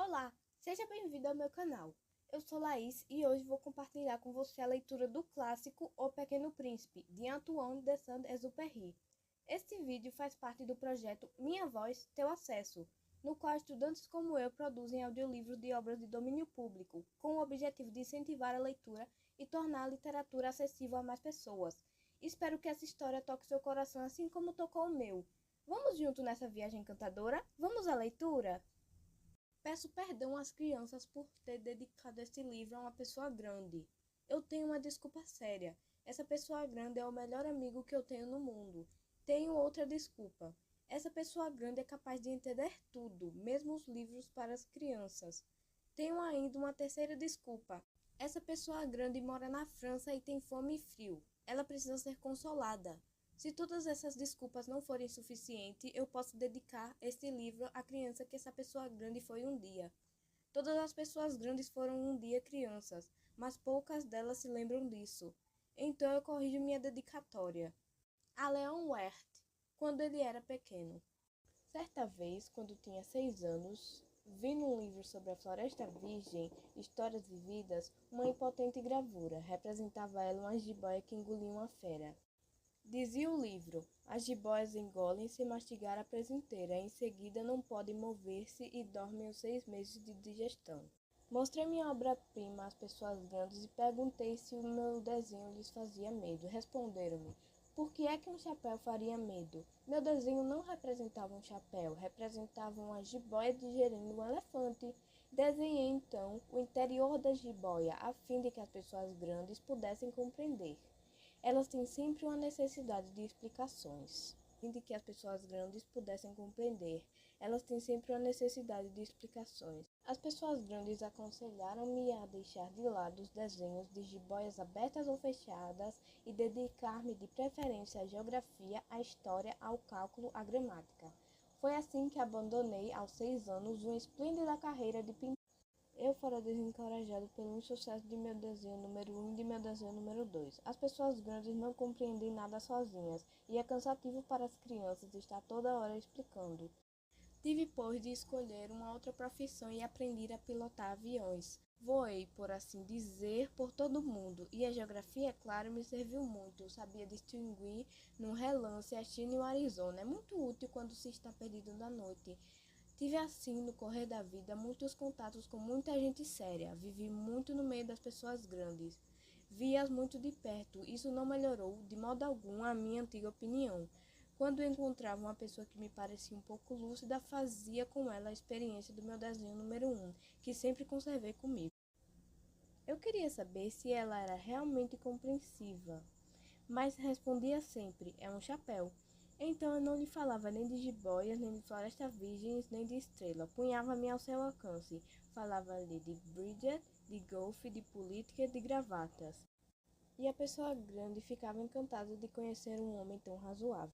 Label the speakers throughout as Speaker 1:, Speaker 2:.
Speaker 1: Olá, seja bem-vindo ao meu canal. Eu sou Laís e hoje vou compartilhar com você a leitura do clássico O Pequeno Príncipe, de Antoine de Saint-Exupéry. Este vídeo faz parte do projeto Minha Voz, Teu Acesso, no qual estudantes como eu produzem audiolivros de obras de domínio público, com o objetivo de incentivar a leitura e tornar a literatura acessível a mais pessoas. Espero que essa história toque seu coração assim como tocou o meu. Vamos junto nessa viagem encantadora? Vamos à leitura? Peço perdão às crianças por ter dedicado este livro a uma pessoa grande. Eu tenho uma desculpa séria. Essa pessoa grande é o melhor amigo que eu tenho no mundo. Tenho outra desculpa. Essa pessoa grande é capaz de entender tudo, mesmo os livros para as crianças. Tenho ainda uma terceira desculpa. Essa pessoa grande mora na França e tem fome e frio. Ela precisa ser consolada. Se todas essas desculpas não forem suficientes, eu posso dedicar este livro à criança que essa pessoa grande foi um dia. Todas as pessoas grandes foram um dia crianças, mas poucas delas se lembram disso. Então eu corrijo minha dedicatória. A Leon Werth, quando ele era pequeno. Certa vez, quando tinha 6 anos, vi num livro sobre a Floresta Virgem, Histórias Vividas, uma impotente gravura. Representava ela uma jiboia que engolia uma fera. Dizia o livro: as jiboias engolem sem mastigar a presa inteira, em seguida não podem mover-se e dormem os 6 meses de digestão. Mostrei minha obra-prima às pessoas grandes e perguntei se o meu desenho lhes fazia medo. Responderam-me: por que é que um chapéu faria medo? Meu desenho não representava um chapéu, representava uma jiboia digerindo um elefante. Desenhei então o interior da jiboia, a fim de que as pessoas grandes pudessem compreender. Elas têm sempre uma necessidade de explicações, de que as pessoas grandes pudessem compreender. Elas têm sempre uma necessidade de explicações. As pessoas grandes aconselharam-me a deixar de lado os desenhos de jiboias abertas ou fechadas e dedicar-me de preferência à geografia, à história, ao cálculo, à gramática. Foi assim que abandonei, aos 6 anos, uma esplêndida carreira de pintura. Eu fora desencorajado pelo insucesso de meu desenho número 1 e de meu desenho número 2. As pessoas grandes não compreendem nada sozinhas, e é cansativo para as crianças estar toda hora explicando. Tive, pois, de escolher uma outra profissão e aprendi a pilotar aviões. Voei, por assim dizer, por todo o mundo, e a geografia, é claro, me serviu muito. Eu sabia distinguir num relance a China e o Arizona. É muito útil quando se está perdido na noite. Tive assim, no correr da vida, muitos contatos com muita gente séria. Vivi muito no meio das pessoas grandes. Vi-as muito de perto. Isso não melhorou, de modo algum, a minha antiga opinião. Quando encontrava uma pessoa que me parecia um pouco lúcida, fazia com ela a experiência do meu desenho número 1, que sempre conservei comigo. Eu queria saber se ela era realmente compreensiva, mas respondia sempre: é um chapéu. Então eu não lhe falava nem de jiboias, nem de florestas virgens, nem de estrela. Punhava-me ao seu alcance. Falava-lhe de Bridget, de golfe, de política, de gravatas. E a pessoa grande ficava encantada de conhecer um homem tão razoável.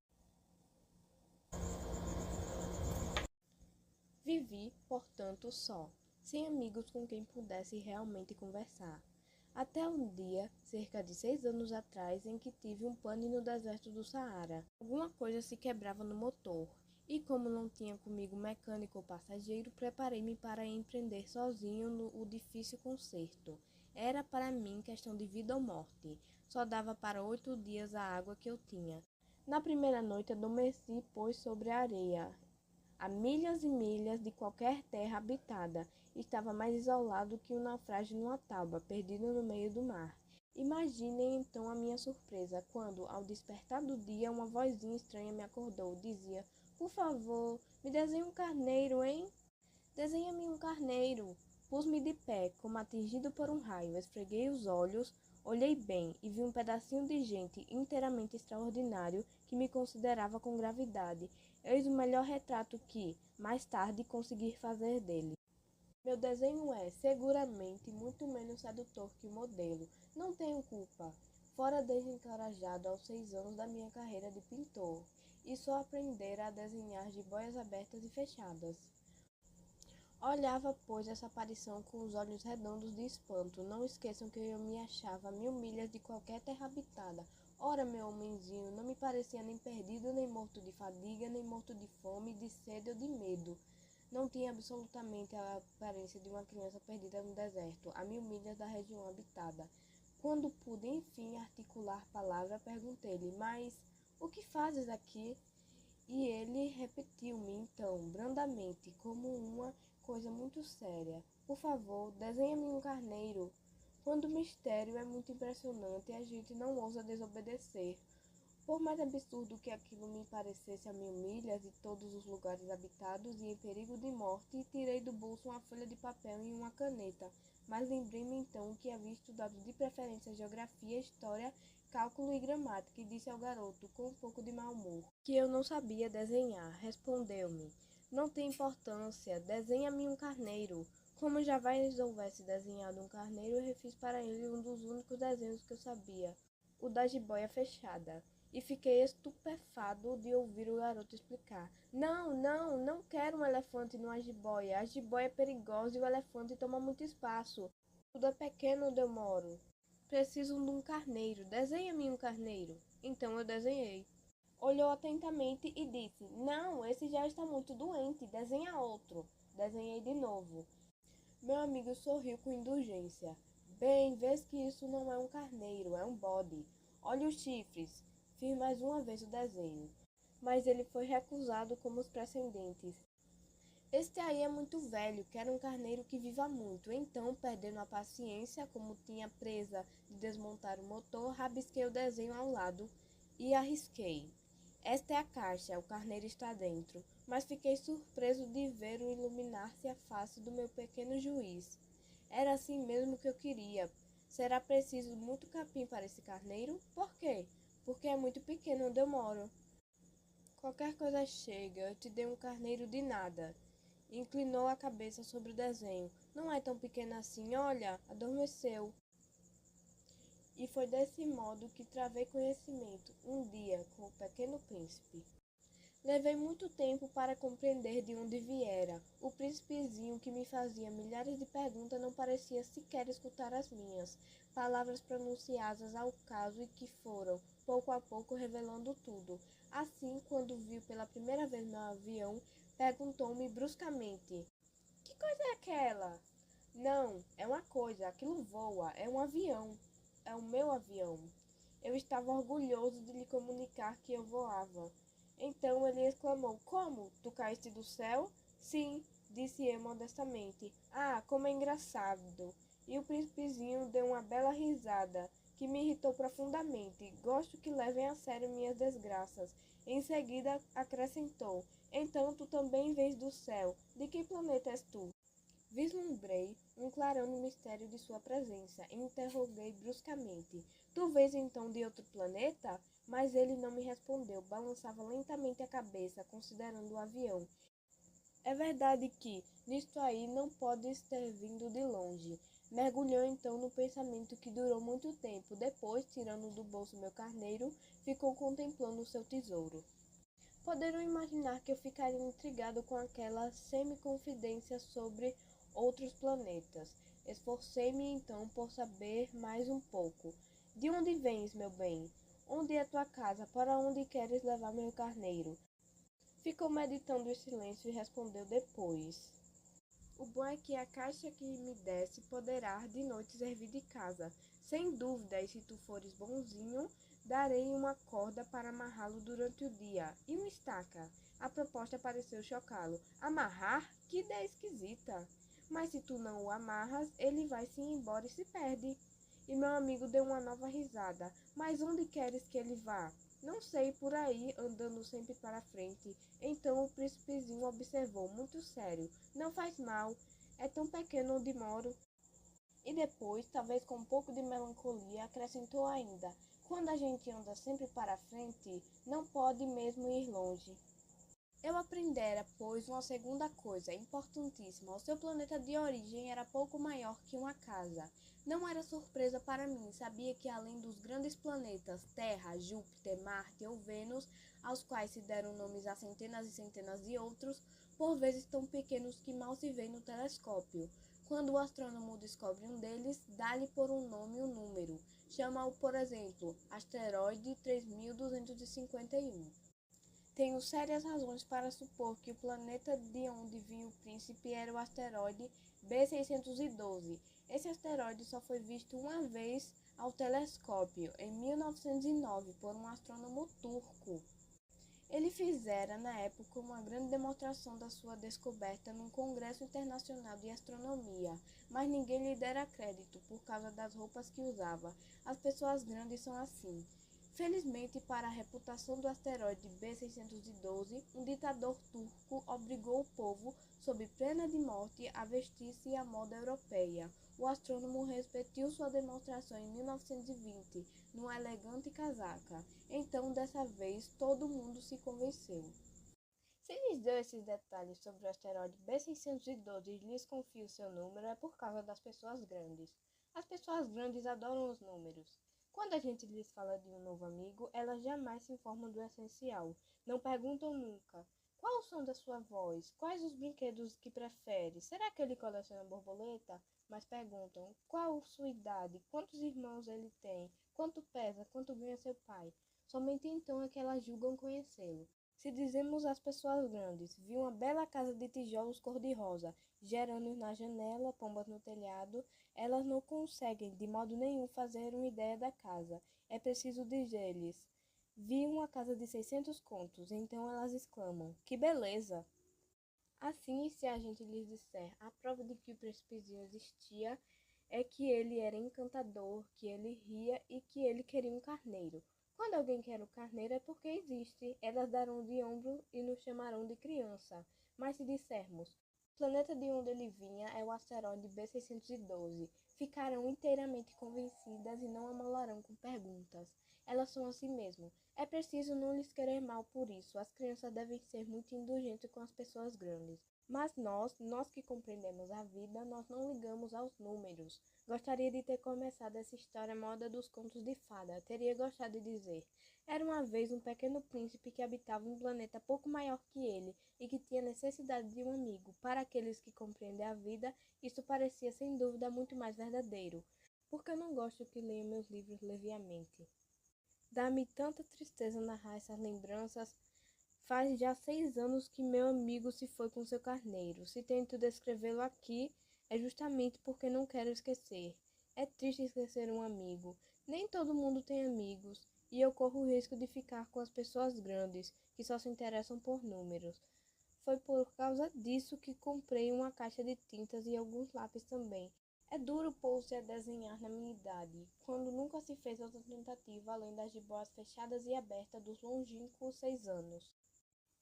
Speaker 1: Vivi, portanto, só, sem amigos com quem pudesse realmente conversar. Até um dia, cerca de 6 anos atrás, em que tive um pane no deserto do Saara. Alguma coisa se quebrava no motor, e como não tinha comigo mecânico ou passageiro, preparei-me para empreender sozinho o difícil conserto. Era para mim questão de vida ou morte. Só dava para 8 dias a água que eu tinha. Na primeira noite adormeci, pois, sobre a areia, a milhas e milhas de qualquer terra habitada. Estava mais isolado que um naufrágio numa tábua, perdido no meio do mar. Imaginem então a minha surpresa, quando, ao despertar do dia, uma vozinha estranha me acordou. Dizia: por favor, me desenhe um carneiro, hein? Desenha-me um carneiro. Pus-me de pé, como atingido por um raio. Esfreguei os olhos, olhei bem e vi um pedacinho de gente inteiramente extraordinário que me considerava com gravidade. Eis o melhor retrato que, mais tarde, consegui fazer dele. Meu desenho é, seguramente, muito menos sedutor que o modelo. Não tenho culpa. Fora desencorajado aos 6 anos da minha carreira de pintor, e só aprendera a desenhar jiboias abertas e fechadas. Olhava, pois, essa aparição com os olhos redondos de espanto. Não esqueçam que eu me achava a 1000 milhas de qualquer terra habitada. Ora, meu homenzinho, não me parecia nem perdido, nem morto de fadiga, nem morto de fome, de sede ou de medo. Não tinha absolutamente a aparência de uma criança perdida no deserto, a 1000 milhas da região habitada. Quando pude, enfim, articular palavra, perguntei-lhe, mas o que fazes aqui? E ele repetiu-me, então, brandamente, como uma coisa muito séria. Por favor, desenha-me um carneiro. Quando o mistério é muito impressionante, a gente não ousa desobedecer. Por mais absurdo que aquilo me parecesse a 1000 milhas e todos os lugares habitados e em perigo de morte, tirei do bolso uma folha de papel e uma caneta, mas lembrei-me então que havia estudado de preferência geografia, história, cálculo e gramática e disse ao garoto, com um pouco de mau humor, que eu não sabia desenhar. Respondeu-me, não tem importância, desenha-me um carneiro. Como jamais houvesse desenhado um carneiro, eu refiz para ele um dos únicos desenhos que eu sabia, o da jiboia fechada. E fiquei estupefado de ouvir o garoto explicar. Não, não, não quero um elefante numa jiboia. A jiboia é perigosa e o elefante toma muito espaço. Tudo é pequeno onde eu moro. Preciso de um carneiro. Desenha-me um carneiro. Então eu desenhei. Olhou atentamente e disse, não, esse já está muito doente. Desenha outro. Desenhei de novo. Meu amigo sorriu com indulgência. Bem, vês que isso não é um carneiro, é um bode. Olha os chifres. Fiz mais uma vez o desenho, mas ele foi recusado como os precedentes. Este aí é muito velho, quero um carneiro que viva muito. Então, perdendo a paciência, como tinha presa de desmontar o motor, rabisquei o desenho ao lado e arrisquei. Esta é a caixa, o carneiro está dentro, mas fiquei surpreso de ver o iluminar-se a face do meu pequeno juiz. Era assim mesmo que eu queria. Será preciso muito capim para esse carneiro? Por quê? Porque é muito pequeno onde eu moro. Qualquer coisa chega, eu te dei um carneiro de nada. Inclinou a cabeça sobre o desenho. Não é tão pequeno assim, olha, adormeceu. E foi desse modo que travei conhecimento, um dia, com o Pequeno Príncipe. Levei muito tempo para compreender de onde viera. O príncipezinho que me fazia milhares de perguntas não parecia sequer escutar as minhas palavras pronunciadas ao caso e que foram, pouco a pouco, revelando tudo. Assim, quando viu pela primeira vez meu avião, perguntou-me bruscamente: Que coisa é aquela? Não, é uma coisa, aquilo voa, é um avião. É o meu avião. Eu estava orgulhoso de lhe comunicar que eu voava. Então ele exclamou: Como? Tu caíste do céu? Sim, disse eu modestamente. Ah, como é engraçado! E o príncipezinho deu uma bela risada, que me irritou profundamente. Gosto que levem a sério minhas desgraças. Em seguida acrescentou: Então tu também vens do céu. De que planeta és tu? Vislumbrei um clarão no mistério de sua presença e interroguei bruscamente. Tu vês então de outro planeta? Mas ele não me respondeu, balançava lentamente a cabeça, considerando o avião. É verdade que, nisto aí, não podes ter vindo de longe. Mergulhou então no pensamento que durou muito tempo. Depois, tirando do bolso meu carneiro, ficou contemplando o seu tesouro. Poderão imaginar que eu ficaria intrigado com aquela semi-confidência sobre outros planetas. Esforcei-me então por saber mais um pouco. De onde vens, meu bem? Onde é tua casa? Para onde queres levar meu carneiro? Ficou meditando em silêncio e respondeu depois. O bom é que a caixa que me desse poderá de noite servir de casa. Sem dúvida, e se tu fores bonzinho, darei uma corda para amarrá-lo durante o dia. E uma estaca. A proposta pareceu chocá-lo. Amarrar? Que ideia esquisita! Mas se tu não o amarras, ele vai-se embora e se perde. E meu amigo deu uma nova risada. Mas onde queres que ele vá? Não sei, por aí, andando sempre para frente. Então o príncipezinho observou, muito sério. Não faz mal, é tão pequeno onde moro. E depois, talvez com um pouco de melancolia, acrescentou ainda: quando a gente anda sempre para frente, não pode mesmo ir longe. Eu aprendera, pois, uma segunda coisa, importantíssima. O seu planeta de origem era pouco maior que uma casa. Não era surpresa para mim, sabia que além dos grandes planetas Terra, Júpiter, Marte ou Vênus, aos quais se deram nomes a centenas e centenas de outros, por vezes tão pequenos que mal se vê no telescópio. Quando o astrônomo descobre um deles, dá-lhe por um nome e um número. Chama-o, por exemplo, asteroide 3251. Tenho sérias razões para supor que o planeta de onde vinha o príncipe era o asteroide B612. Esse asteroide só foi visto uma vez ao telescópio, em 1909, por um astrônomo turco. Ele fizera, na época, uma grande demonstração da sua descoberta num congresso internacional de astronomia, mas ninguém lhe dera crédito por causa das roupas que usava. As pessoas grandes são assim. Felizmente, para a reputação do asteroide B612, um ditador turco obrigou o povo, sob pena de morte, a vestir-se à moda europeia. O astrônomo repetiu sua demonstração em 1920, numa elegante casaca. Então, dessa vez, todo mundo se convenceu. Se lhes deu esses detalhes sobre o asteroide B612 e lhes confio seu número, é por causa das pessoas grandes. As pessoas grandes adoram os números. Quando a gente lhes fala de um novo amigo, elas jamais se informam do essencial. Não perguntam nunca. Qual o som da sua voz? Quais os brinquedos que prefere? Será que ele coleciona borboleta? Mas perguntam, qual sua idade? Quantos irmãos ele tem? Quanto pesa? Quanto ganha seu pai? Somente então é que elas julgam conhecê-lo. Se dizemos às pessoas grandes, vi uma bela casa de tijolos cor-de-rosa, gerânios na janela, pombas no telhado, elas não conseguem de modo nenhum fazer uma ideia da casa. É preciso dizer-lhes, vi uma casa de 600 contos, então elas exclamam, que beleza! Assim, se a gente lhes disser a prova de que o príncipezinho existia, é que ele era encantador, que ele ria e que ele queria um carneiro. Quando alguém quer o carneiro é porque existe, elas darão de ombro e nos chamarão de criança. Mas se dissermos, o planeta de onde ele vinha é o asteroide B612, ficarão inteiramente convencidas e não amolarão com perguntas. Elas são assim mesmo. É preciso não lhes querer mal por isso. As crianças devem ser muito indulgentes com as pessoas grandes. Mas nós que compreendemos a vida, nós não ligamos aos números. Gostaria de ter começado essa história moda dos contos de fada. Teria gostado de dizer. Era uma vez um pequeno príncipe que habitava um planeta pouco maior que ele e que tinha necessidade de um amigo. Para aqueles que compreendem a vida, isso parecia sem dúvida muito mais verdadeiro. Porque eu não gosto que leiam meus livros leviamente. Dá-me tanta tristeza narrar essas lembranças. Faz já 6 anos que meu amigo se foi com seu carneiro. Se tento descrevê-lo aqui, é justamente porque não quero esquecer. É triste esquecer um amigo. Nem todo mundo tem amigos, e eu corro o risco de ficar com as pessoas grandes, que só se interessam por números. Foi por causa disso que comprei uma caixa de tintas e alguns lápis também. É duro pôr-se a desenhar na minha idade, quando nunca se fez outra tentativa além das jiboas fechadas e abertas dos longínquos 6 anos.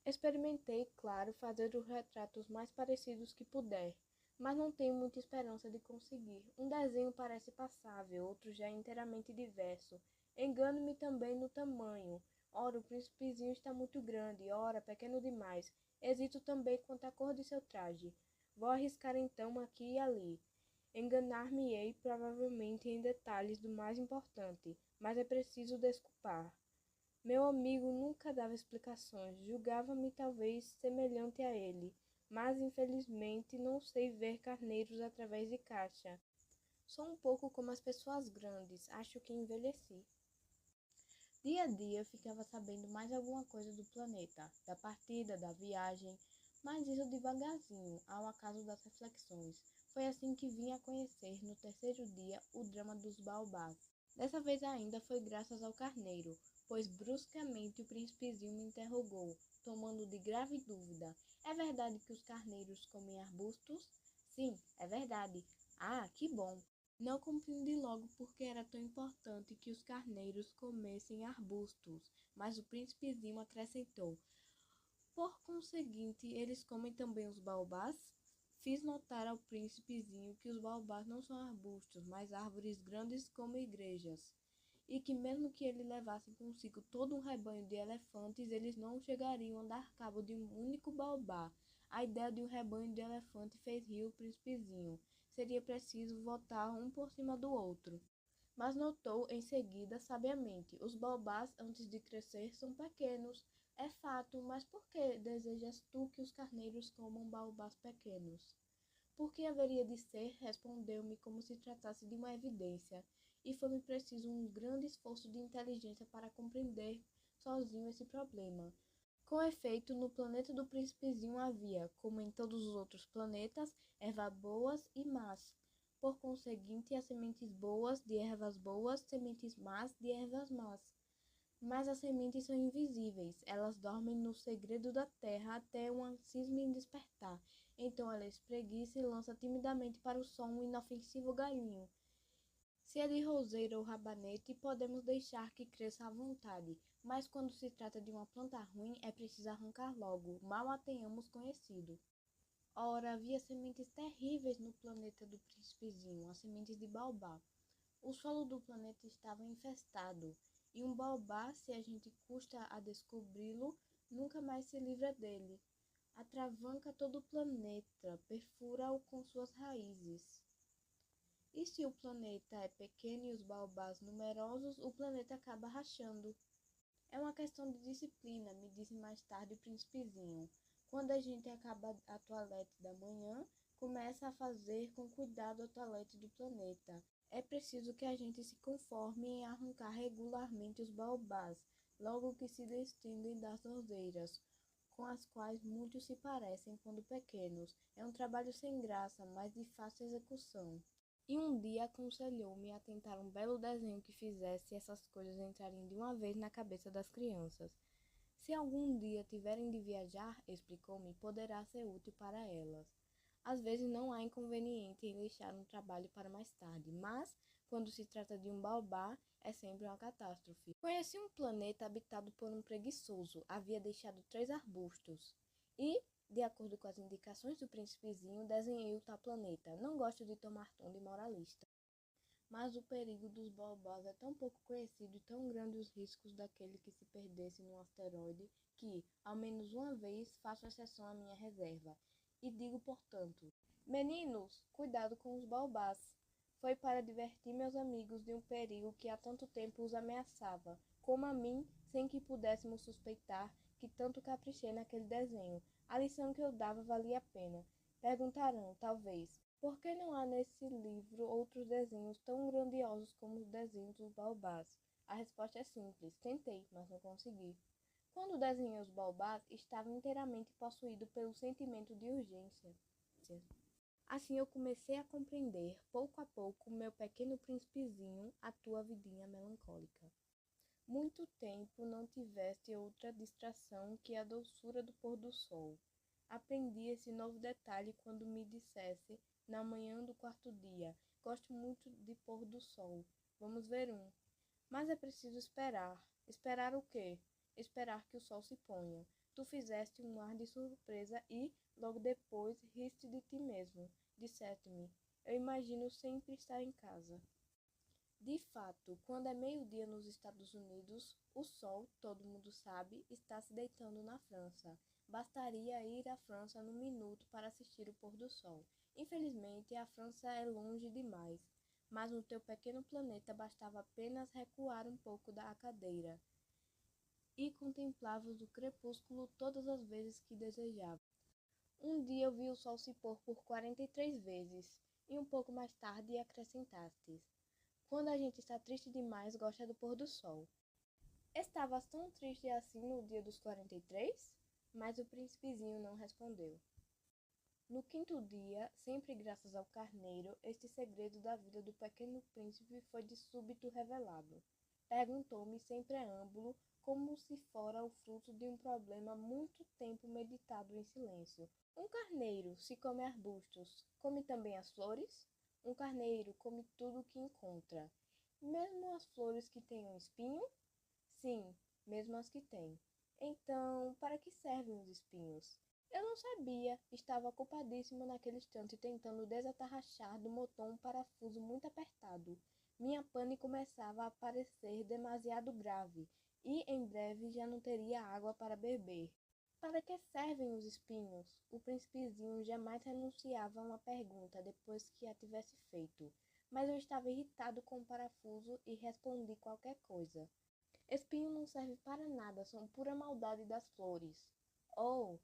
Speaker 1: Experimentei, claro, fazer os retratos mais parecidos que puder, mas não tenho muita esperança de conseguir. Um desenho parece passável, outro já é inteiramente diverso. Engano-me também no tamanho. Ora, o príncipezinho está muito grande, ora, pequeno demais. Hesito também quanto à cor de seu traje. Vou arriscar então aqui e ali. Enganar-me-ei provavelmente em detalhes do mais importante, mas é preciso desculpar. Meu amigo nunca dava explicações, julgava-me talvez semelhante a ele, mas infelizmente não sei ver carneiros através de caixa. Sou um pouco como as pessoas grandes, acho que envelheci. Dia a dia ficava sabendo mais alguma coisa do planeta, da partida, da viagem, mas isso devagarzinho, ao acaso das reflexões. Foi assim que vim a conhecer, no terceiro dia, o drama dos baobás. Dessa vez ainda foi graças ao carneiro, pois bruscamente o príncipezinho me interrogou, tomando de grave dúvida. É verdade que os carneiros comem arbustos? Sim, é verdade. Ah, que bom! Não compreendi logo por que era tão importante que os carneiros comessem arbustos, mas o príncipezinho acrescentou: por conseguinte, eles comem também os baobás? Fiz notar ao príncipezinho que os baobás não são arbustos, mas árvores grandes como igrejas, e que mesmo que ele levasse consigo todo um rebanho de elefantes, eles não chegariam a dar cabo de um único baobá. A ideia de um rebanho de elefante fez rir o príncipezinho. Seria preciso votar um por cima do outro. Mas notou em seguida sabiamente: os baobás, antes de crescer, são pequenos. É fato, mas por que desejas tu que os carneiros comam baobás pequenos? Por que haveria de ser? Respondeu-me como se tratasse de uma evidência, e foi-me preciso um grande esforço de inteligência para compreender sozinho esse problema. Com efeito, no planeta do Príncipezinho havia, como em todos os outros planetas, ervas boas e más. Por conseguinte, as sementes boas de ervas boas, sementes más de ervas más. Mas as sementes são invisíveis, elas dormem no segredo da terra até uma cisne despertar. Então ela espreguiça e lança timidamente para o sol um inofensivo galhinho. Se é de roseira ou rabanete, podemos deixar que cresça à vontade, mas quando se trata de uma planta ruim, é preciso arrancar logo, mal a tenhamos conhecido. Ora, havia sementes terríveis no planeta do Príncipezinho, as sementes de baobá. O solo do planeta estava infestado, e um baobá, se a gente custa a descobri-lo, nunca mais se livra dele. Atravanca todo o planeta, perfura-o com suas raízes. E se o planeta é pequeno e os baobás numerosos, o planeta acaba rachando. É uma questão de disciplina, me disse mais tarde o príncipezinho. Quando a gente acaba a toalete da manhã, começa a fazer com cuidado a toalete do planeta. É preciso que a gente se conforme em arrancar regularmente os baobás, logo que se distinguem das roseiras, com as quais muitos se parecem quando pequenos. É um trabalho sem graça, mas de fácil execução. E um dia aconselhou-me a tentar um belo desenho que fizesse essas coisas entrarem de uma vez na cabeça das crianças. Se algum dia tiverem de viajar, explicou-me, poderá ser útil para elas. Às vezes não há inconveniente em deixar um trabalho para mais tarde, mas, quando se trata de um baobá, é sempre uma catástrofe. Conheci um planeta habitado por um preguiçoso. Havia deixado 3 arbustos. E, de acordo com as indicações do príncipezinho, desenhei o tal planeta. Não gosto de tomar tom de moralista. Mas o perigo dos baobás é tão pouco conhecido e tão grandes os riscos daquele que se perdesse num asteroide que, ao menos uma vez, faço exceção à minha reserva. E digo, portanto, meninos, cuidado com os baobás. Foi para divertir meus amigos de um perigo que há tanto tempo os ameaçava, como a mim, sem que pudéssemos suspeitar que tanto caprichei naquele desenho. A lição que eu dava valia a pena. Perguntarão, talvez, por que não há nesse livro outros desenhos tão grandiosos como os desenhos dos baobás? A resposta é simples. Tentei, mas não consegui. Quando desenhei os baobás, estava inteiramente possuído pelo sentimento de urgência. Assim eu comecei a compreender, pouco a pouco, meu pequeno príncipezinho, a tua vidinha melancólica. Muito tempo não tiveste outra distração que a doçura do pôr do sol. Aprendi esse novo detalhe quando me dissesse, na manhã do 4º dia, gosto muito de pôr do sol. Vamos ver um. Mas é preciso esperar. Esperar o quê? Esperar que o sol se ponha. Tu fizeste um ar de surpresa e, logo depois, riste de ti mesmo. Disseste-me, eu imagino sempre estar em casa. De fato, quando é meio-dia nos Estados Unidos, o sol, todo mundo sabe, está se deitando na França. Bastaria ir à França num minuto para assistir o pôr do sol. Infelizmente, a França é longe demais, mas no teu pequeno planeta bastava apenas recuar um pouco da cadeira e contemplavas o crepúsculo todas as vezes que desejava. Um dia eu vi o sol se pôr por 43 vezes, e um pouco mais tarde acrescentaste: quando a gente está triste demais, gosta do pôr do sol. Estavas tão triste assim no dia dos 43? Mas o príncipezinho não respondeu. No 5º dia, sempre graças ao carneiro, este segredo da vida do pequeno príncipe foi de súbito revelado. Perguntou-me sem preâmbulo, como se fora o fruto de um problema muito tempo meditado em silêncio. Um carneiro, se come arbustos, come também as flores? Um carneiro come tudo o que encontra. Mesmo as flores que têm um espinho? Sim, mesmo as que têm. Então, para que servem os espinhos? Eu não sabia, estava ocupadíssima naquele instante tentando desatarrachar do motor um parafuso muito apertado. Minha pane começava a parecer demasiado grave, e em breve já não teria água para beber. Para que servem os espinhos? O príncipezinho jamais renunciava a uma pergunta depois que a tivesse feito, mas eu estava irritado com o parafuso e respondi qualquer coisa. Espinho não serve para nada, são pura maldade das flores. Oh!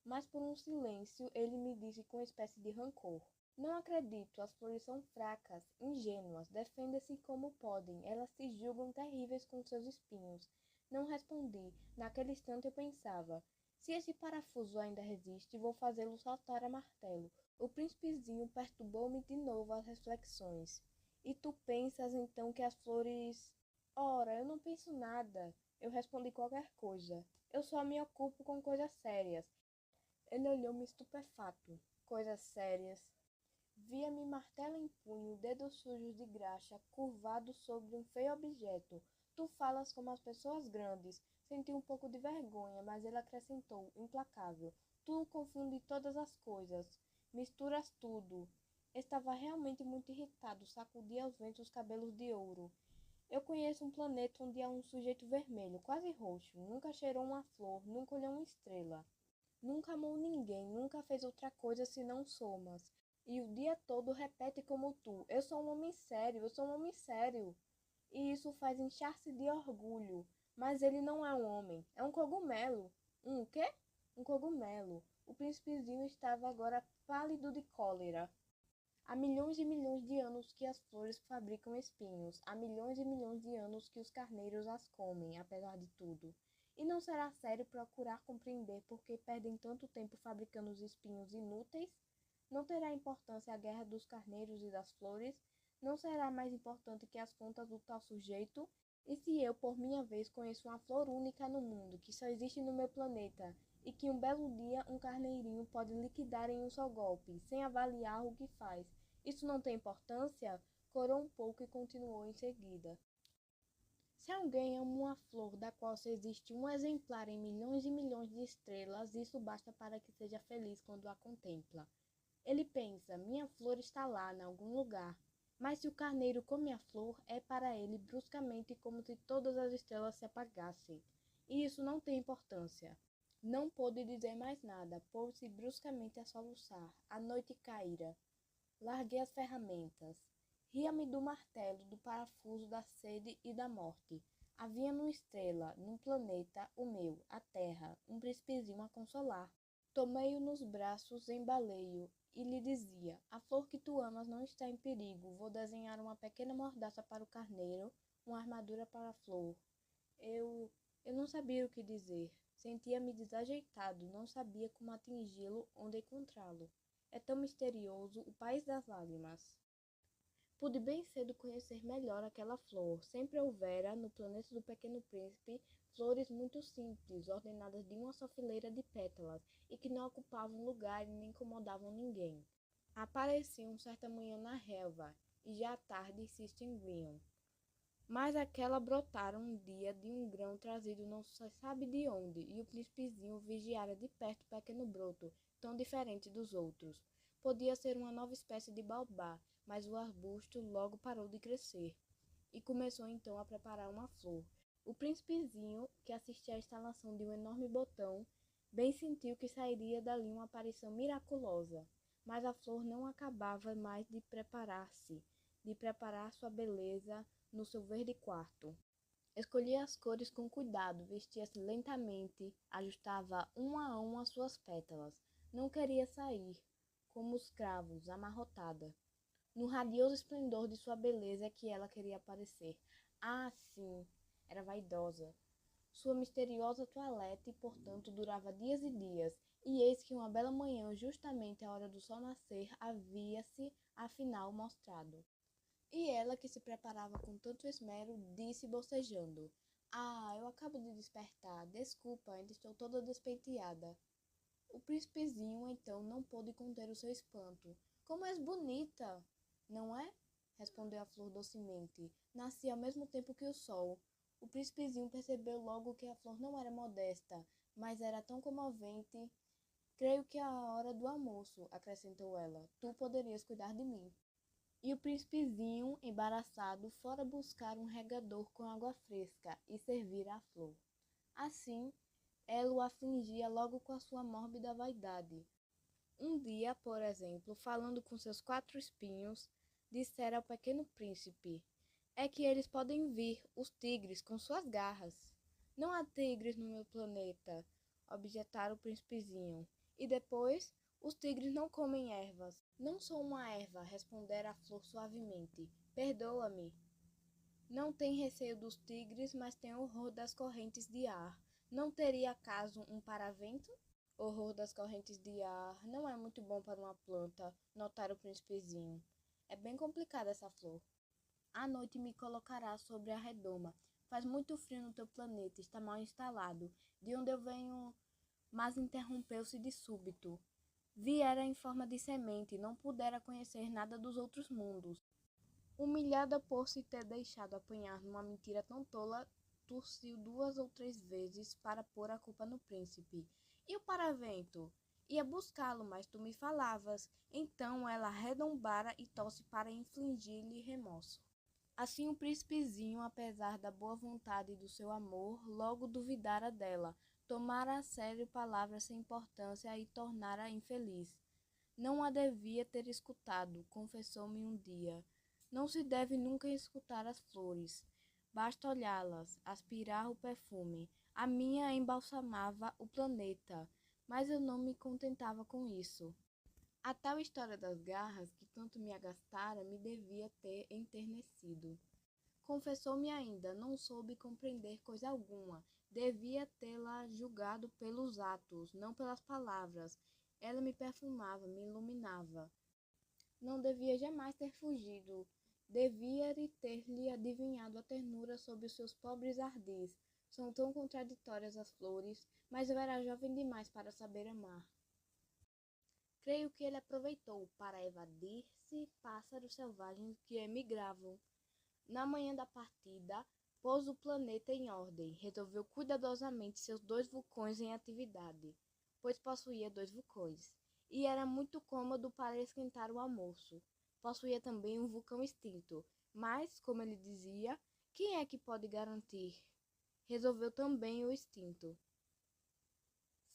Speaker 1: Mas por um silêncio ele me disse com uma espécie de rancor. Não acredito, as flores são fracas, ingênuas, defendem-se como podem, elas se julgam terríveis com seus espinhos. Não respondi. Naquele instante eu pensava: se esse parafuso ainda resiste, vou fazê-lo saltar a martelo. O príncipezinho perturbou-me de novo as reflexões. E tu pensas então que as flores... Ora, eu não penso nada. Eu respondi qualquer coisa. Eu só me ocupo com coisas sérias. Ele olhou-me estupefato. Coisas sérias. Via-me martelo em punho, dedos sujos de graxa, curvados sobre um feio objeto. Tu falas como as pessoas grandes. Senti um pouco de vergonha, mas ele acrescentou, implacável. Tu confunde todas as coisas. Misturas tudo. Estava realmente muito irritado, sacudia aos ventos os cabelos de ouro. Eu conheço um planeta onde há um sujeito vermelho, quase roxo. Nunca cheirou uma flor, nunca olhou uma estrela. Nunca amou ninguém, nunca fez outra coisa senão somas. E o dia todo repete como tu: eu sou um homem sério, eu sou um homem sério. E isso faz inchar-se de orgulho. Mas ele não é um homem, é um cogumelo. Um quê? Um cogumelo. O príncipezinho estava agora pálido de cólera. Há milhões e milhões de anos que as flores fabricam espinhos. Há milhões e milhões de anos que os carneiros as comem, apesar de tudo. E não será sério procurar compreender por que perdem tanto tempo fabricando os espinhos inúteis? Não terá importância a guerra dos carneiros e das flores? Não será mais importante que as contas do tal sujeito? E se eu, por minha vez, conheço uma flor única no mundo, que só existe no meu planeta, e que um belo dia um carneirinho pode liquidar em um só golpe, sem avaliar o que faz? Isso não tem importância? Corou um pouco e continuou em seguida. Se alguém ama uma flor da qual só existe um exemplar em milhões e milhões de estrelas, isso basta para que seja feliz quando a contempla. Ele pensa: minha flor está lá, em algum lugar. Mas se o carneiro come a flor, é para ele bruscamente como se todas as estrelas se apagassem. E isso não tem importância. Não pôde dizer mais nada, pôs-se bruscamente a soluçar. A noite caíra. Larguei as ferramentas. Ria-me do martelo, do parafuso, da sede e da morte. Havia numa estrela, num planeta, o meu, a terra, um príncipezinho a consolar. Tomei-o nos braços, embalei-o e lhe dizia: a flor que tu amas não está em perigo. Vou desenhar uma pequena mordaça para o carneiro, uma armadura para a flor. Eu não sabia o que dizer. Sentia-me desajeitado, não sabia como atingi-lo, onde encontrá-lo. É tão misterioso o país das lágrimas. Pude bem cedo conhecer melhor aquela flor. Sempre houvera, no planeta do Pequeno Príncipe, flores muito simples, ordenadas de uma só fileira de pétalas, e que não ocupavam lugar e nem incomodavam ninguém. Apareciam certa manhã na relva, e já à tarde se extinguiam. Mas aquela brotaram um dia de um grão trazido não se sabe de onde, e o príncipezinho vigiara de perto o pequeno broto, tão diferente dos outros. Podia ser uma nova espécie de baobá, mas o arbusto logo parou de crescer, e começou então a preparar uma flor. O príncipezinho, que assistia à instalação de um enorme botão, bem sentiu que sairia dali uma aparição miraculosa. Mas a flor não acabava mais de preparar sua beleza no seu verde quarto. Escolhia as cores com cuidado, vestia-se lentamente, ajustava uma a uma suas pétalas. Não queria sair, como os cravos, amarrotada. No radioso esplendor de sua beleza é que ela queria aparecer. Ah, sim, era vaidosa. Sua misteriosa toilette, portanto, durava dias e dias, e eis que uma bela manhã, justamente à hora do sol nascer, havia-se, afinal, mostrado. E ela, que se preparava com tanto esmero, disse bocejando: ah, eu acabo de despertar. Desculpa, ainda estou toda despenteada. O príncipezinho, então, não pôde conter o seu espanto. Como és bonita, não é? Respondeu a flor docemente. Nasci ao mesmo tempo que o sol. O príncipezinho percebeu logo que a flor não era modesta, mas era tão comovente. Creio que é a hora do almoço, acrescentou ela. Tu poderias cuidar de mim. E o príncipezinho, embaraçado, fora buscar um regador com água fresca e servir à flor. Assim, ela o afligia logo com a sua mórbida vaidade. Um dia, por exemplo, falando com seus 4 espinhos, dissera ao pequeno príncipe: é que eles podem vir, os tigres, com suas garras. Não há tigres no meu planeta, objetara o príncipezinho. E depois, os tigres não comem ervas. Não sou uma erva, respondera a flor suavemente. Perdoa-me. Não tem receio dos tigres, mas tem horror das correntes de ar. Não teria acaso um paravento? Horror das correntes de ar não é muito bom para uma planta, notara o príncipezinho. É bem complicada essa flor. A noite me colocará sobre a redoma. Faz muito frio no teu planeta, está mal instalado. De onde eu venho, mas interrompeu-se de súbito. Viera em forma de semente, não pudera conhecer nada dos outros mundos. Humilhada por se ter deixado apanhar numa mentira tão tola, tossiu 2 ou 3 vezes para pôr a culpa no príncipe. E o paravento? Ia buscá-lo, mas tu me falavas. Então ela redombara e tosse para infligir-lhe remorso. Assim o príncipezinho, apesar da boa vontade e do seu amor, logo duvidara dela, tomara a sério palavras sem importância e tornara infeliz. Não a devia ter escutado, confessou-me um dia. Não se deve nunca escutar as flores. Basta olhá-las, aspirar o perfume. A minha embalsamava o planeta, mas eu não me contentava com isso. A tal história das garras, que tanto me agastara, me devia ter enternecido. Confessou-me ainda, não soube compreender coisa alguma. Devia tê-la julgado pelos atos, não pelas palavras. Ela me perfumava, me iluminava. Não devia jamais ter fugido. Devia ter-lhe adivinhado a ternura sob os seus pobres ardis. São tão contraditórias as flores, mas eu era jovem demais para saber amar. Creio que ele aproveitou para evadir-se pássaros selvagens que emigravam. Na manhã da partida, pôs o planeta em ordem, resolveu cuidadosamente seus 2 vulcões em atividade, pois possuía 2 vulcões, e era muito cômodo para esquentar o almoço. Possuía também um vulcão extinto, mas, como ele dizia, quem é que pode garantir? Resolveu também o extinto.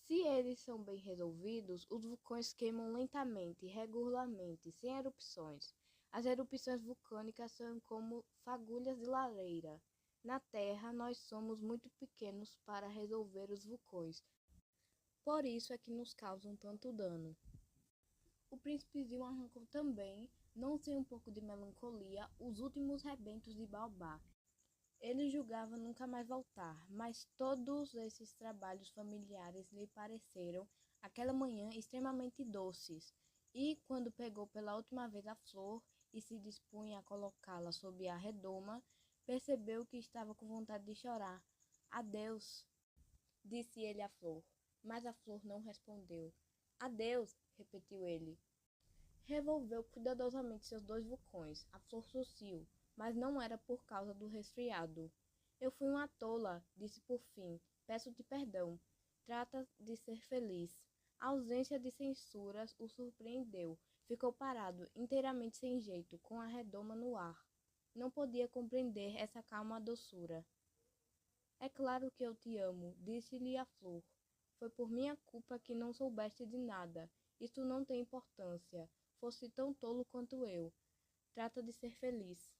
Speaker 1: Se eles são bem resolvidos, os vulcões queimam lentamente, regularmente, sem erupções. As erupções vulcânicas são como fagulhas de lareira. Na Terra, nós somos muito pequenos para resolver os vulcões. Por isso é que nos causam tanto dano. O príncipezinho arrancou também, não sem um pouco de melancolia, os últimos rebentos de baobá. Ele julgava nunca mais voltar, mas todos esses trabalhos familiares lhe pareceram, aquela manhã, extremamente doces, e, quando pegou pela última vez a flor e se dispunha a colocá-la sob a redoma, percebeu que estava com vontade de chorar. Adeus, disse ele à flor, mas a flor não respondeu. Adeus, repetiu ele. Revolveu cuidadosamente seus 2 vulcões. A flor tossiu, mas não era por causa do resfriado. Eu fui uma tola, disse por fim. Peço-te perdão. Trata de ser feliz. A ausência de censuras o surpreendeu. Ficou parado, inteiramente sem jeito, com a redoma no ar. Não podia compreender essa calma doçura. É claro que eu te amo, disse-lhe a flor. Foi por minha culpa que não soubeste de nada. Isto não tem importância. Fosse tão tolo quanto eu. Trata de ser feliz.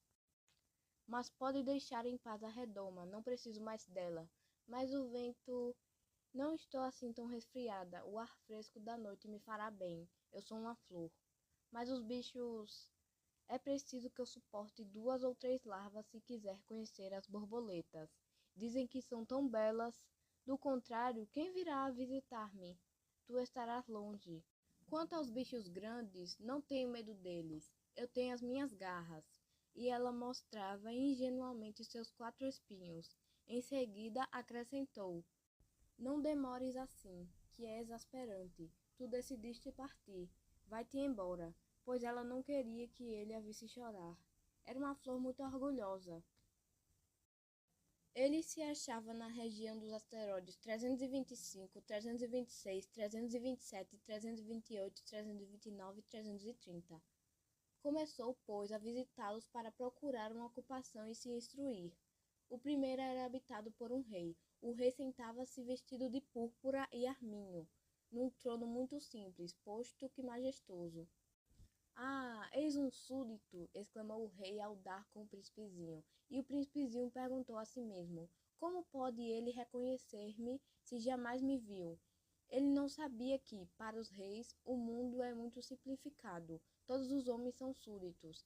Speaker 1: Mas pode deixar em paz a redoma, não preciso mais dela. Mas o vento... Não estou assim tão resfriada. O ar fresco da noite me fará bem. Eu sou uma flor. Mas os bichos... É preciso que eu suporte 2 ou 3 larvas se quiser conhecer as borboletas. Dizem que são tão belas. Do contrário, quem virá a visitar-me? Tu estarás longe. Quanto aos bichos grandes, não tenho medo deles. Eu tenho as minhas garras. E ela mostrava ingenuamente seus 4 espinhos. Em seguida acrescentou: Não demores assim, que é exasperante. Tu decidiste partir. Vai-te embora, pois ela não queria que ele a visse chorar. Era uma flor muito orgulhosa. Ele se achava na região dos asteroides 325, 326, 327, 328, 329 e 330. Começou, pois, a visitá-los para procurar uma ocupação e se instruir. O primeiro era habitado por um rei. O rei sentava-se vestido de púrpura e arminho, num trono muito simples, posto que majestoso. Ah, eis um súdito! Exclamou o rei ao dar com o príncipezinho. E o príncipezinho perguntou a si mesmo: Como pode ele reconhecer-me se jamais me viu? Ele não sabia que, para os reis, o mundo é muito simplificado. Todos os homens são súditos.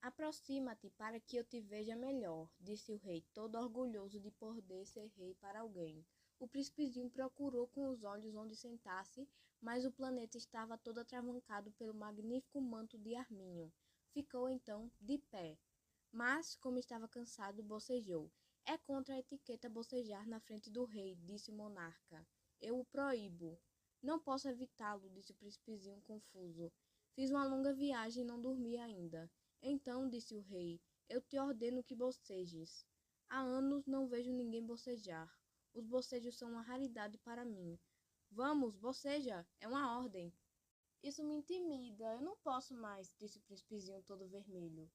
Speaker 1: Aproxima-te para que eu te veja melhor, disse o rei, todo orgulhoso de poder ser rei para alguém. O príncipezinho procurou com os olhos onde sentasse, mas o planeta estava todo atravancado pelo magnífico manto de arminho. Ficou então de pé, mas, como estava cansado, bocejou. É contra a etiqueta bocejar na frente do rei, disse o monarca. Eu o proíbo. Não posso evitá-lo, disse o príncipezinho confuso. Fiz uma longa viagem e não dormi ainda. Então, disse o rei, eu te ordeno que bocejes. Há anos não vejo ninguém bocejar. Os bocejos são uma raridade para mim. Vamos, boceja, é uma ordem. Isso me intimida, eu não posso mais, disse o príncipezinho todo vermelho.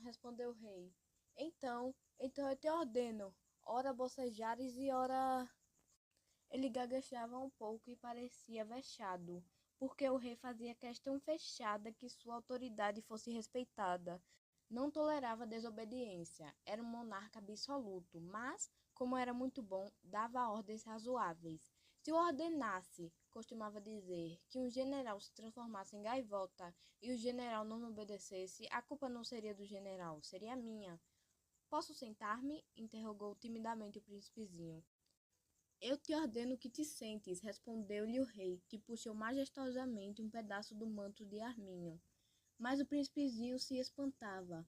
Speaker 1: Respondeu o rei. Então eu te ordeno, ora bocejares e ora... Ele gaguejava um pouco e parecia vexado, porque o rei fazia questão fechada que sua autoridade fosse respeitada. Não tolerava desobediência, era um monarca absoluto, mas, como era muito bom, dava ordens razoáveis. Se o ordenasse, costumava dizer, que um general se transformasse em gaivota e o general não me obedecesse, a culpa não seria do general, seria minha. Posso sentar-me? Interrogou timidamente o príncipezinho. Eu te ordeno que te sentes, respondeu-lhe o rei, que puxou majestosamente um pedaço do manto de arminho. Mas o príncipezinho se espantava.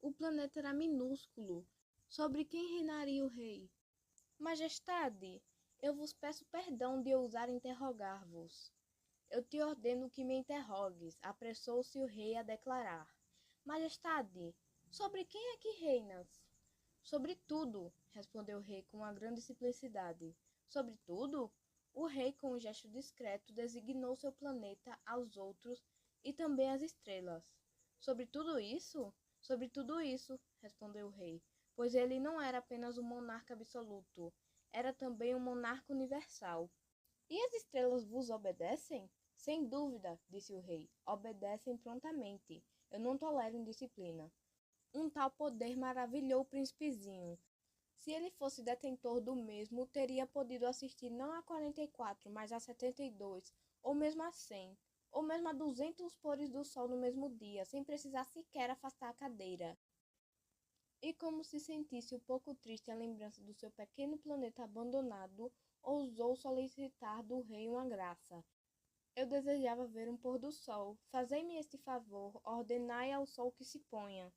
Speaker 1: O planeta era minúsculo. Sobre quem reinaria o rei? Majestade, eu vos peço perdão de ousar interrogar-vos. Eu te ordeno que me interrogues, apressou-se o rei a declarar. Majestade, sobre quem é que reinas? Sobre tudo, respondeu o rei com uma grande simplicidade. Sobre tudo? O rei, com um gesto discreto, designou seu planeta aos outros e também as estrelas. Sobre tudo isso? Sobre tudo isso, respondeu o rei, pois ele não era apenas um monarca absoluto, era também um monarca universal. E as estrelas vos obedecem? Sem dúvida, disse o rei, obedecem prontamente. Eu não tolero indisciplina. Um tal poder maravilhou o príncipezinho. Se ele fosse detentor do mesmo, teria podido assistir não a 44, mas a 72, ou mesmo a 100, ou mesmo a 200 pôres do sol no mesmo dia, sem precisar sequer afastar a cadeira. E como se sentisse um pouco triste a lembrança do seu pequeno planeta abandonado, ousou solicitar do rei uma graça. Eu desejava ver um pôr do sol. Fazei-me este favor, ordenai ao sol que se ponha.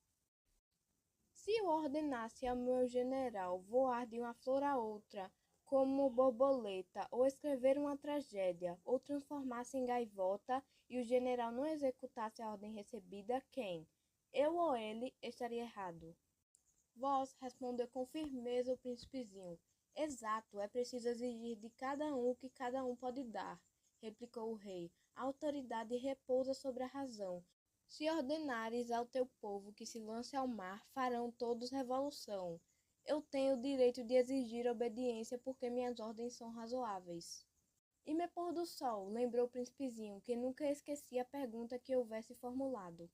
Speaker 1: Se eu ordenasse ao meu general voar de uma flor a outra, como borboleta, ou escrever uma tragédia, ou transformar-se em gaivota, e o general não executasse a ordem recebida, quem? Eu ou ele estaria errado. Vós, respondeu com firmeza o príncipezinho. Exato, é preciso exigir de cada um o que cada um pode dar, replicou o rei. A autoridade repousa sobre a razão. Se ordenares ao teu povo que se lance ao mar, farão todos revolução. Eu tenho o direito de exigir obediência porque minhas ordens são razoáveis. E me pôr do sol, lembrou o príncipezinho, que nunca esquecia a pergunta que houvesse formulado.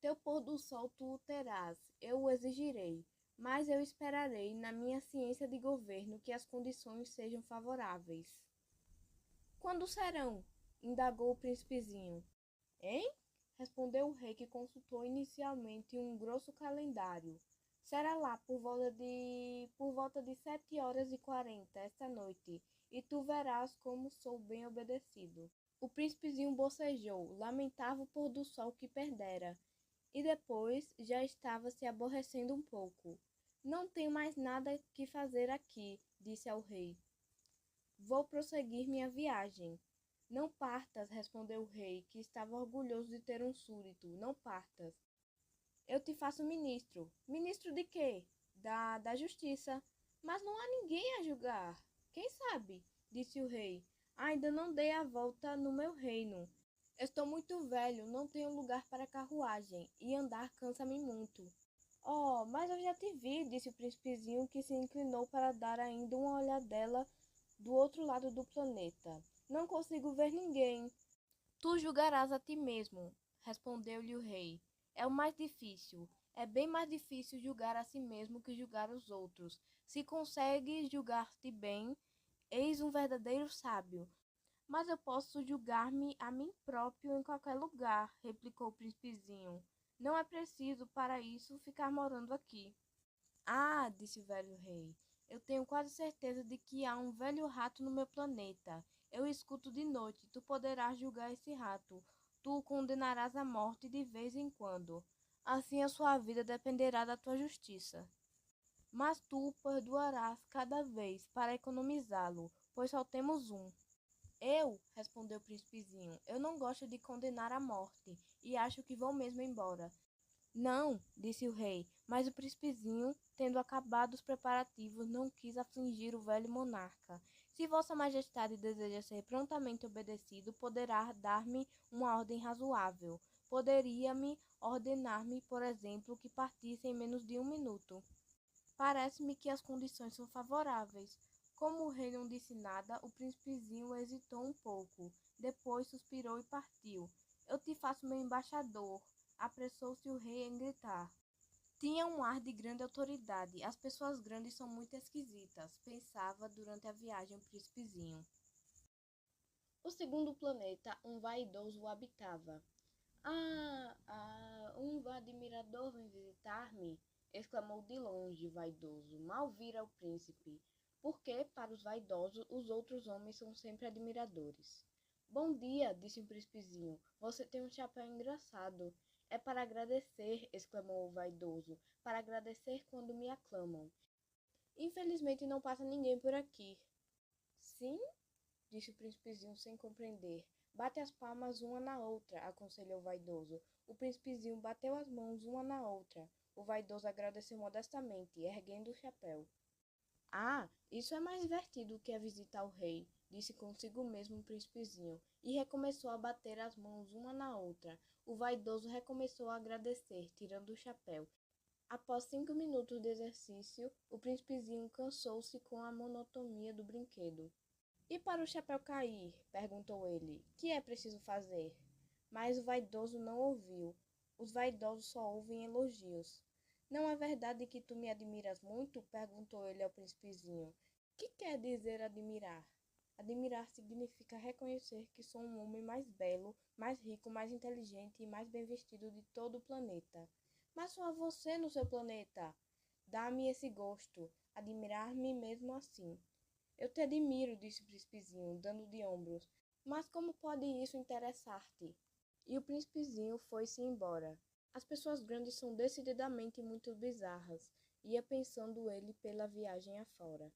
Speaker 1: Teu pôr do sol tu o terás, eu o exigirei, mas eu esperarei, na minha ciência de governo, que as condições sejam favoráveis. Quando serão? Indagou o príncipezinho. Hein? Respondeu o rei, que consultou inicialmente um grosso calendário. Será lá por volta de 7h40 esta noite, e tu verás como sou bem obedecido. O príncipezinho bocejou, lamentava o pôr do sol que perdera, e depois já estava se aborrecendo um pouco. Não tenho mais nada que fazer aqui, disse ao rei. Vou prosseguir minha viagem. Não partas, respondeu o rei, que estava orgulhoso de ter um súdito. Não partas. Eu te faço ministro. Ministro de quê? Da justiça. Mas não há ninguém a julgar. Quem sabe? Disse o rei. Ainda não dei a volta no meu reino. Estou muito velho, não tenho lugar para carruagem, e andar cansa-me muito. Oh, mas eu já te vi, disse o príncipezinho, que se inclinou para dar ainda uma olhadela do outro lado do planeta. Não consigo ver ninguém. Tu julgarás a ti mesmo, respondeu-lhe o rei. É o mais difícil. É bem mais difícil julgar a si mesmo que julgar os outros. Se consegues julgar-te bem, eis um verdadeiro sábio. Mas eu posso julgar-me a mim próprio em qualquer lugar, replicou o príncipezinho. Não é preciso, para isso, ficar morando aqui. Ah, disse o velho rei, eu tenho quase certeza de que há um velho rato no meu planeta. Eu o escuto de noite, tu poderás julgar esse rato. Tu o condenarás à morte de vez em quando. Assim a sua vida dependerá da tua justiça. Mas tu o perdoarás cada vez, para economizá-lo, pois só temos um. Eu, respondeu o príncipezinho, eu não gosto de condenar à morte, e acho que vou mesmo embora. Não, disse o rei, mas o príncipezinho, tendo acabado os preparativos, não quis afligir o velho monarca. Se vossa majestade deseja ser prontamente obedecido, poderá dar-me uma ordem razoável. Poderia-me ordenar-me, por exemplo, que partisse em menos de 1 minuto. Parece-me que as condições são favoráveis. Como o rei não disse nada, o príncipezinho hesitou um pouco. Depois suspirou e partiu. Eu te faço meu embaixador, apressou-se o rei em gritar. Tinha um ar de grande autoridade. As pessoas grandes são muito esquisitas, pensava durante a viagem o príncipezinho. O segundo planeta, um vaidoso o habitava. Um admirador vem visitar-me, exclamou de longe, vaidoso. Mal vira o príncipe, porque, para os vaidosos, os outros homens são sempre admiradores. Bom dia, disse o príncipezinho. Você tem um chapéu engraçado. É para agradecer, exclamou o vaidoso, para agradecer quando me aclamam. Infelizmente não passa ninguém por aqui. Sim? Disse o príncipezinho sem compreender. Bate as palmas uma na outra, aconselhou o vaidoso. O príncipezinho bateu as mãos uma na outra. O vaidoso agradeceu modestamente, erguendo o chapéu. Ah, isso é mais divertido que a visita ao rei, disse consigo mesmo o príncipezinho, e recomeçou a bater as mãos uma na outra. O vaidoso recomeçou a agradecer, tirando o chapéu. Após 5 minutos de exercício, o príncipezinho cansou-se com a monotonia do brinquedo. E para o chapéu cair? Perguntou ele. Que é preciso fazer? Mas o vaidoso não ouviu. Os vaidosos só ouvem elogios. Não é verdade que tu me admiras muito? Perguntou ele ao príncipezinho. Que quer dizer admirar? Admirar significa reconhecer que sou um homem mais belo, mais rico, mais inteligente e mais bem vestido de todo o planeta. Mas só você no seu planeta. Dá-me esse gosto, admirar-me mesmo assim. Eu te admiro, disse o príncipezinho, dando de ombros. Mas como pode isso interessar-te? E o príncipezinho foi-se embora. As pessoas grandes são decididamente muito bizarras, ia pensando ele pela viagem afora.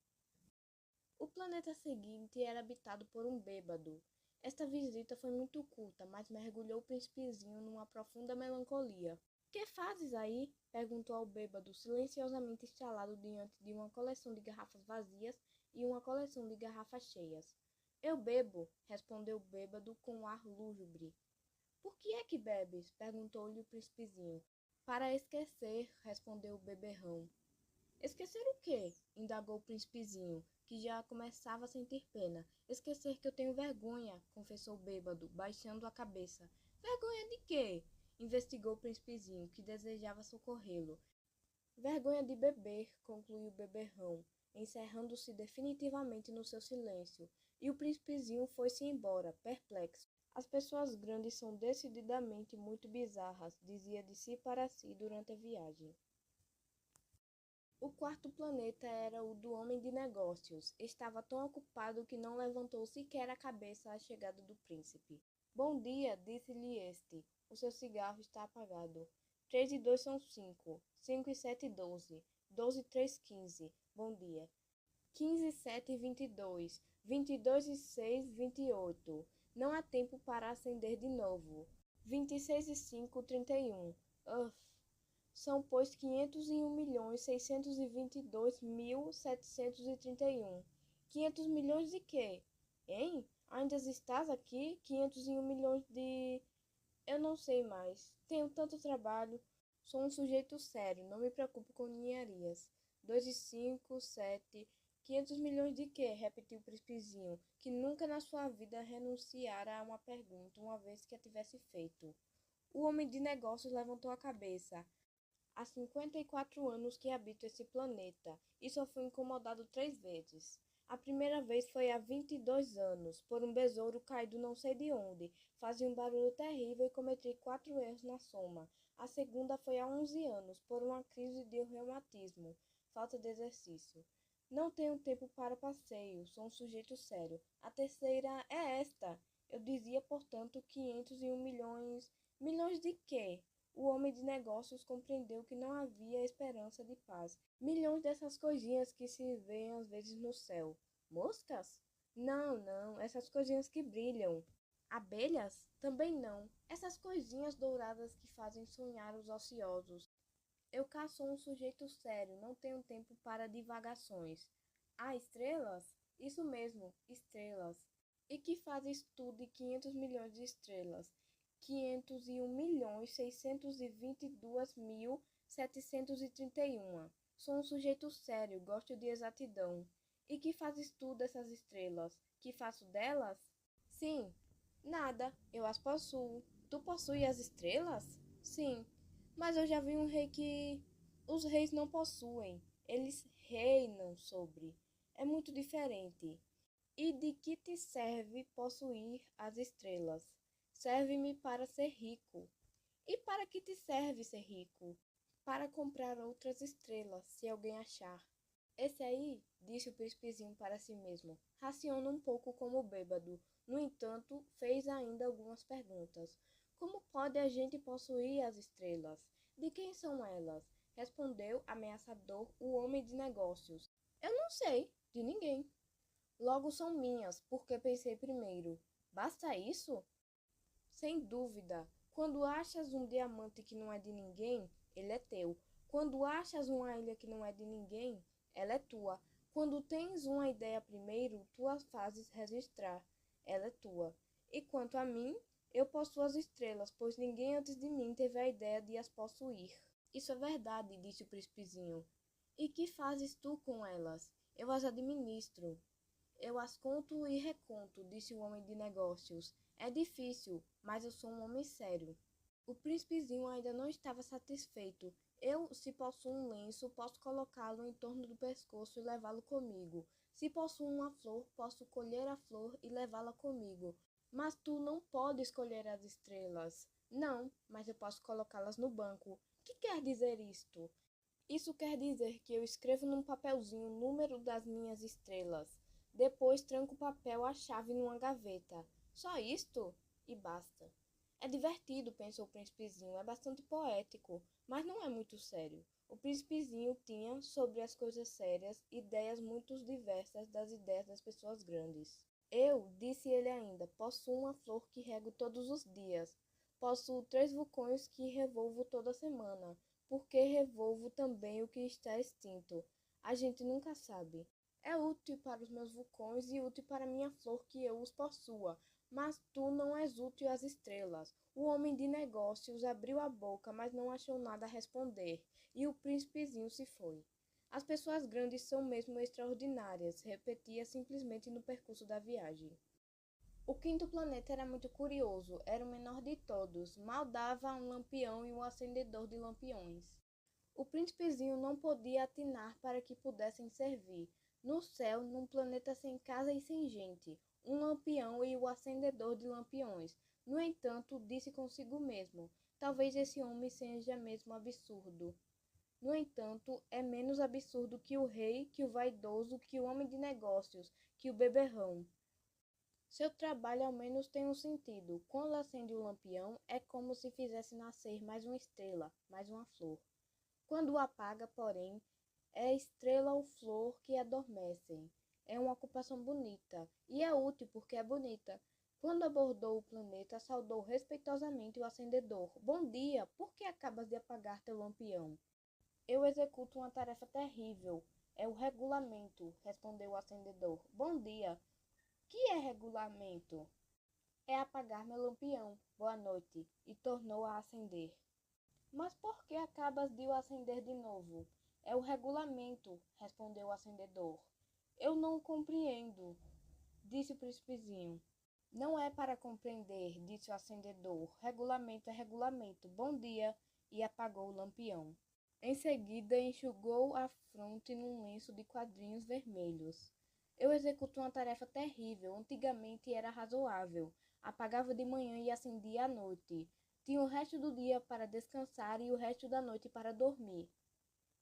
Speaker 1: O planeta seguinte era habitado por um bêbado. Esta visita foi muito curta, mas mergulhou o príncipezinho numa profunda melancolia. Que fazes aí? Perguntou ao bêbado, silenciosamente instalado diante de uma coleção de garrafas vazias e uma coleção de garrafas cheias. Eu bebo, respondeu o bêbado com um ar lúgubre. Por que é que bebes? Perguntou-lhe o príncipezinho. Para esquecer, respondeu o beberrão. Esquecer o quê? Indagou o príncipezinho, que já começava a sentir pena. Esquecer que eu tenho vergonha, confessou o bêbado, baixando a cabeça. Vergonha de quê? Investigou o príncipezinho, que desejava socorrê-lo. Vergonha de beber, concluiu o beberrão, encerrando-se definitivamente no seu silêncio, e o príncipezinho foi-se embora, perplexo. As pessoas grandes são decididamente muito bizarras, dizia de si para si durante a viagem. O quarto planeta era o do homem de negócios. Estava tão ocupado que não levantou sequer a cabeça à chegada do príncipe. Bom dia, disse-lhe este. O seu cigarro está apagado. 3 e 2 são 5. 5 e 7, 12. 12 e 3, 15. Bom dia. 15 e 7, 22. 22 e 6, 28. Não há tempo para acender de novo. 26 e 5, 31. Uf. São, pois, 501.622.731. 500 milhões de quê? Hein? Ainda estás aqui? 501 milhões de... Eu não sei mais. Tenho tanto trabalho. Sou um sujeito sério, não me preocupo com ninharias. 2 e 5, 7... 500 milhões de quê? Repetiu o príncipezinho, que nunca na sua vida renunciara a uma pergunta, uma vez que a tivesse feito. O homem de negócios levantou a cabeça. Há 54 anos que habito esse planeta e só fui incomodado 3 vezes. A primeira vez foi há 22 anos, por um besouro caído não sei de onde. Fazia um barulho terrível e cometi 4 erros na soma. A segunda foi há 11 anos, por uma crise de reumatismo, falta de exercício. Não tenho tempo para passeio, sou um sujeito sério. A terceira é esta. Eu dizia, portanto, 501 milhões. Milhões de quê? O homem de negócios compreendeu que não havia esperança de paz. Milhões dessas coisinhas que se veem às vezes no céu. Moscas? Não, não, essas coisinhas que brilham. Abelhas? Também não. Essas coisinhas douradas que fazem sonhar os ociosos. Eu cá sou um sujeito sério, não tenho tempo para divagações. Ah, estrelas? Isso mesmo, estrelas. E que fazes tu de 500 milhões de estrelas? 501.622.731. Sou um sujeito sério, gosto de exatidão. E que fazes tu dessas estrelas? Que faço delas? Sim, nada, eu as possuo. Tu possuis as estrelas? Sim, mas eu já vi um rei que os reis não possuem, eles reinam sobre. É muito diferente. E de que te serve possuir as estrelas? Serve-me para ser rico. E para que te serve ser rico? Para comprar outras estrelas, se alguém achar. Esse aí, disse o príncipezinho para si mesmo, raciona um pouco como bêbado. No entanto, fez ainda algumas perguntas. Como pode a gente possuir as estrelas? De quem são elas? Respondeu ameaçador o homem de negócios. Eu não sei, de ninguém. Logo são minhas, porque pensei primeiro. Basta isso? Sem dúvida. Quando achas um diamante que não é de ninguém, ele é teu. Quando achas uma ilha que não é de ninguém, ela é tua. Quando tens uma ideia primeiro, tu a fazes registrar. Ela é tua. E quanto a mim, eu possuo as estrelas, pois ninguém antes de mim teve a ideia de as possuir. Isso é verdade, disse o príncipezinho. E que fazes tu com elas? Eu as administro. Eu as conto e reconto, disse o homem de negócios. É difícil, mas eu sou um homem sério. O príncipezinho ainda não estava satisfeito. Eu, se possuo um lenço, posso colocá-lo em torno do pescoço e levá-lo comigo. Se possuo uma flor, posso colher a flor e levá-la comigo. Mas tu não podes colher as estrelas. Não, mas eu posso colocá-las no banco. Que quer dizer isto? Isso quer dizer que eu escrevo num papelzinho o número das minhas estrelas. Depois tranco o papel a chave numa gaveta. Só isto? E basta. É divertido, pensou o príncipezinho, é bastante poético, mas não é muito sério. O príncipezinho tinha, sobre as coisas sérias, ideias muito diversas das ideias das pessoas grandes. Eu, disse ele ainda, possuo uma flor que rego todos os dias. Possuo 3 vulcões que revolvo toda semana, porque revolvo também o que está extinto. A gente nunca sabe. É útil para os meus vulcões e útil para minha flor que eu os possua, mas tu não és útil às estrelas. O homem de negócios abriu a boca, mas não achou nada a responder, e o príncipezinho se foi. As pessoas grandes são mesmo extraordinárias, repetia simplesmente no percurso da viagem. O quinto planeta era muito curioso, era o menor de todos, mal dava um lampião e um acendedor de lampiões. O príncipezinho não podia atinar para que pudessem servir. No céu, num planeta sem casa e sem gente, um lampião e o acendedor de lampiões. No entanto, disse consigo mesmo, talvez esse homem seja mesmo absurdo. No entanto, é menos absurdo que o rei, que o vaidoso, que o homem de negócios, que o beberrão. Seu trabalho ao menos tem um sentido. Quando acende o lampião, é como se fizesse nascer mais uma estrela, mais uma flor. Quando o apaga, porém, é estrela ou flor que adormecem. É uma ocupação bonita, e é útil porque é bonita. Quando abordou o planeta, saudou respeitosamente o acendedor. Bom dia, por que acabas de apagar teu lampião? Eu executo uma tarefa terrível. É o regulamento, respondeu o acendedor. Bom dia. Que é regulamento? É apagar meu lampião. Boa noite. E tornou a acender. Mas por que acabas de o acender de novo? É o regulamento, respondeu o acendedor. Eu não compreendo, disse o príncipezinho. Não é para compreender, disse o acendedor. Regulamento é regulamento. Bom dia, e apagou o lampião. Em seguida, enxugou a fronte num lenço de quadrinhos vermelhos. Eu executo uma tarefa terrível. Antigamente era razoável. Apagava de manhã e acendia à noite. Tinha o resto do dia para descansar e o resto da noite para dormir.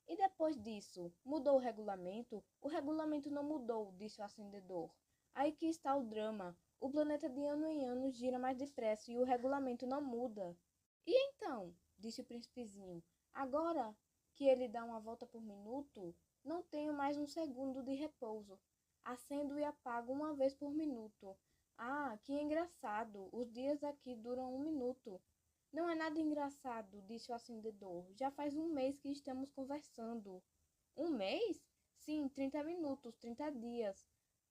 Speaker 1: E depois disso, mudou o regulamento? O regulamento não mudou, disse o acendedor. Aí que está o drama. O planeta de ano em ano gira mais depressa e o regulamento não muda. E então? Disse o príncipezinho. Agora que ele dá uma volta por minuto, não tenho mais um segundo de repouso. Acendo e apago uma vez por minuto. Ah, que engraçado! Os dias aqui duram um minuto. Não é nada engraçado, disse o acendedor. Já faz um mês que estamos conversando. Um mês? Sim, 30 minutos, 30 dias.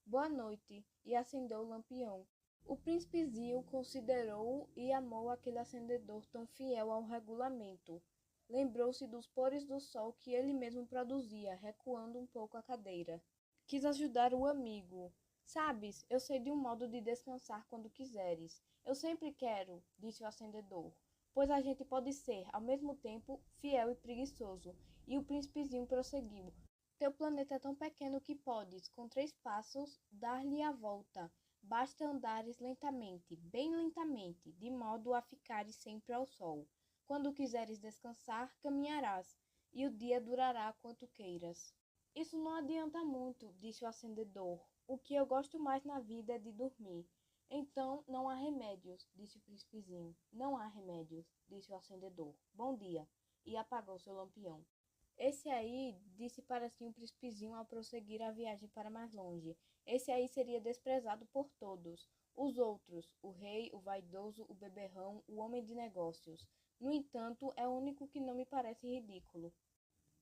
Speaker 1: Boa noite. E acendeu o lampião. O príncipezinho considerou e amou aquele acendedor tão fiel ao regulamento. Lembrou-se dos pores do sol que ele mesmo produzia, recuando um pouco a cadeira. Quis ajudar o amigo. Sabes, eu sei de um modo de descansar quando quiseres. Eu sempre quero, disse o acendedor, pois a gente pode ser, ao mesmo tempo, fiel e preguiçoso. E o príncipezinho prosseguiu. Teu planeta é tão pequeno que podes, com 3 passos, dar-lhe a volta. Basta andares lentamente, bem lentamente, de modo a ficares sempre ao sol. Quando quiseres descansar, caminharás, e o dia durará quanto queiras. Isso não adianta muito, disse o acendedor. O que eu gosto mais na vida é de dormir. Então não há remédios, disse o príncipezinho. Não há remédios, disse o acendedor. Bom dia. E apagou seu lampião. Esse aí, disse para si o príncipezinho ao prosseguir a viagem para mais longe. Esse aí seria desprezado por todos. Os outros, o rei, o vaidoso, o beberrão, o homem de negócios. No entanto, é o único que não me parece ridículo.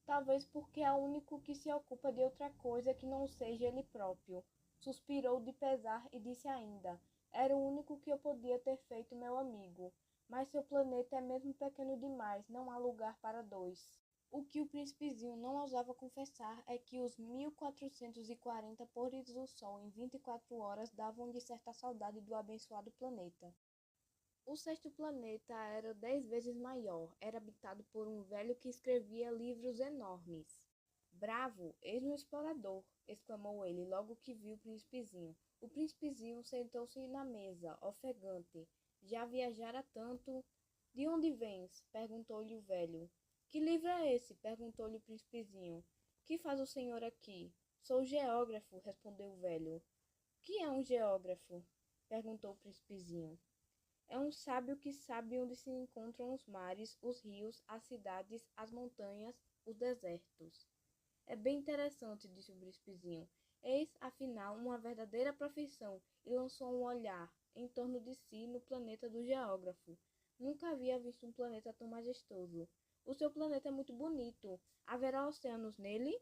Speaker 1: Talvez porque é o único que se ocupa de outra coisa que não seja ele próprio. Suspirou de pesar e disse ainda: era o único que eu podia ter feito meu amigo. Mas seu planeta é mesmo pequeno demais, não há lugar para 2. O que o príncipezinho não ousava confessar é que os 1440 pôres do sol em 24 horas davam-lhe certa saudade do abençoado planeta. O sexto planeta era 10 vezes maior. Era habitado por um velho que escrevia livros enormes. Bravo, eis um explorador! Exclamou ele logo que viu o príncipezinho. O príncipezinho sentou-se na mesa, ofegante. Já viajara tanto. De onde vens? Perguntou-lhe o velho. Que livro é esse? Perguntou-lhe o príncipezinho. Que faz o senhor aqui? Sou geógrafo, respondeu o velho. Que é um geógrafo? Perguntou o príncipezinho. É um sábio que sabe onde se encontram os mares, os rios, as cidades, as montanhas, os desertos. É bem interessante, disse o príncipezinho. Eis, afinal, uma verdadeira profissão, e lançou um olhar em torno de si no planeta do geógrafo. Nunca havia visto um planeta tão majestoso. O seu planeta é muito bonito. Haverá oceanos nele?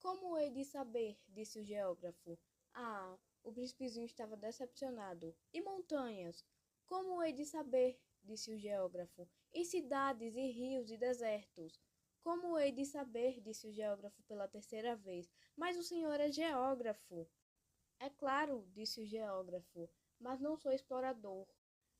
Speaker 1: Como hei de saber? Disse o geógrafo. Ah, o príncipezinho estava decepcionado. E montanhas? Como hei de saber? Disse o geógrafo. E cidades, e rios, e desertos? Como hei de saber? Disse o geógrafo pela terceira vez. Mas o senhor é geógrafo. É claro, disse o geógrafo, mas não sou explorador.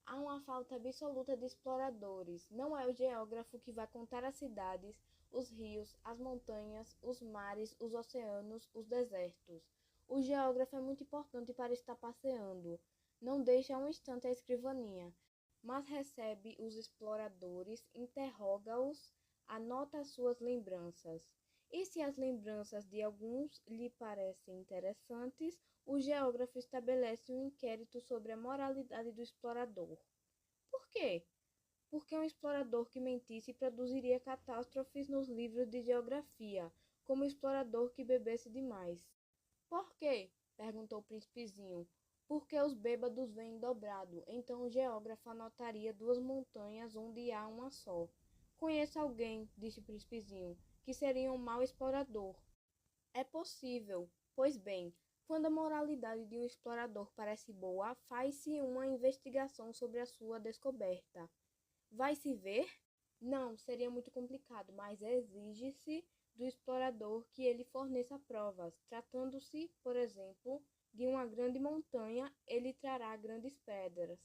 Speaker 1: Há uma falta absoluta de exploradores. Não é o geógrafo que vai contar as cidades, os rios, as montanhas, os mares, os oceanos, os desertos. O geógrafo é muito importante para estar passeando. Não deixa um instante a escrivaninha, mas recebe os exploradores, interroga-os, anota as suas lembranças. E se as lembranças de alguns lhe parecem interessantes, o geógrafo estabelece um inquérito sobre a moralidade do explorador. Por quê? Porque um explorador que mentisse produziria catástrofes nos livros de geografia, como o explorador que bebesse demais. Por quê? Perguntou o príncipezinho. Porque os bêbados vêm dobrado, então o geógrafo anotaria 2 montanhas onde há uma só. Conheço alguém, disse o príncipezinho, que seria um mau explorador. É possível. Pois bem, quando a moralidade de um explorador parece boa, faz-se uma investigação sobre a sua descoberta. Vai-se ver? Não, seria muito complicado, mas exige-se do explorador que ele forneça provas. Tratando-se, por exemplo, de uma grande montanha, ele trará grandes pedras.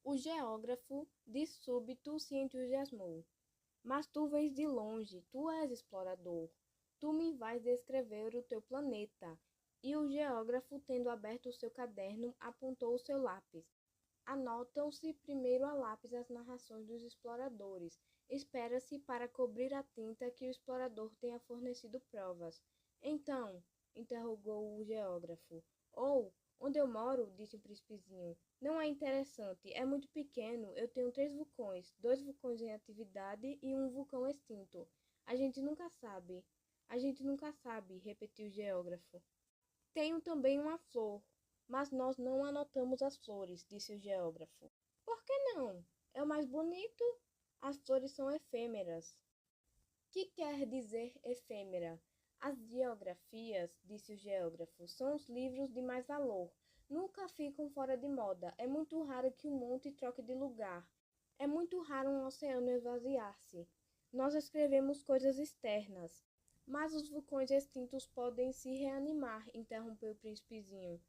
Speaker 1: O geógrafo, de súbito, se entusiasmou. Mas tu vens de longe, tu és explorador. Tu me vais descrever o teu planeta. E o geógrafo, tendo aberto o seu caderno, apontou o seu lápis. Anotam-se primeiro a lápis as narrações dos exploradores. Espera-se para cobrir a tinta que o explorador tenha fornecido provas. Então, interrogou o geógrafo. Onde eu moro, disse o príncipezinho. Não é interessante, é muito pequeno. Eu tenho 3 vulcões, 2 vulcões em atividade e um vulcão extinto. A gente nunca sabe. A gente nunca sabe, repetiu o geógrafo. Tenho também uma flor, mas nós não anotamos as flores, disse o geógrafo. Por que não? É o mais bonito. As flores são efêmeras. Que quer dizer efêmera? As geografias, disse o geógrafo, são os livros de mais valor. Nunca ficam fora de moda. É muito raro que um monte troque de lugar. É muito raro um oceano esvaziar-se. Nós escrevemos coisas externas. Mas os vulcões extintos podem se reanimar, interrompeu o príncipezinho.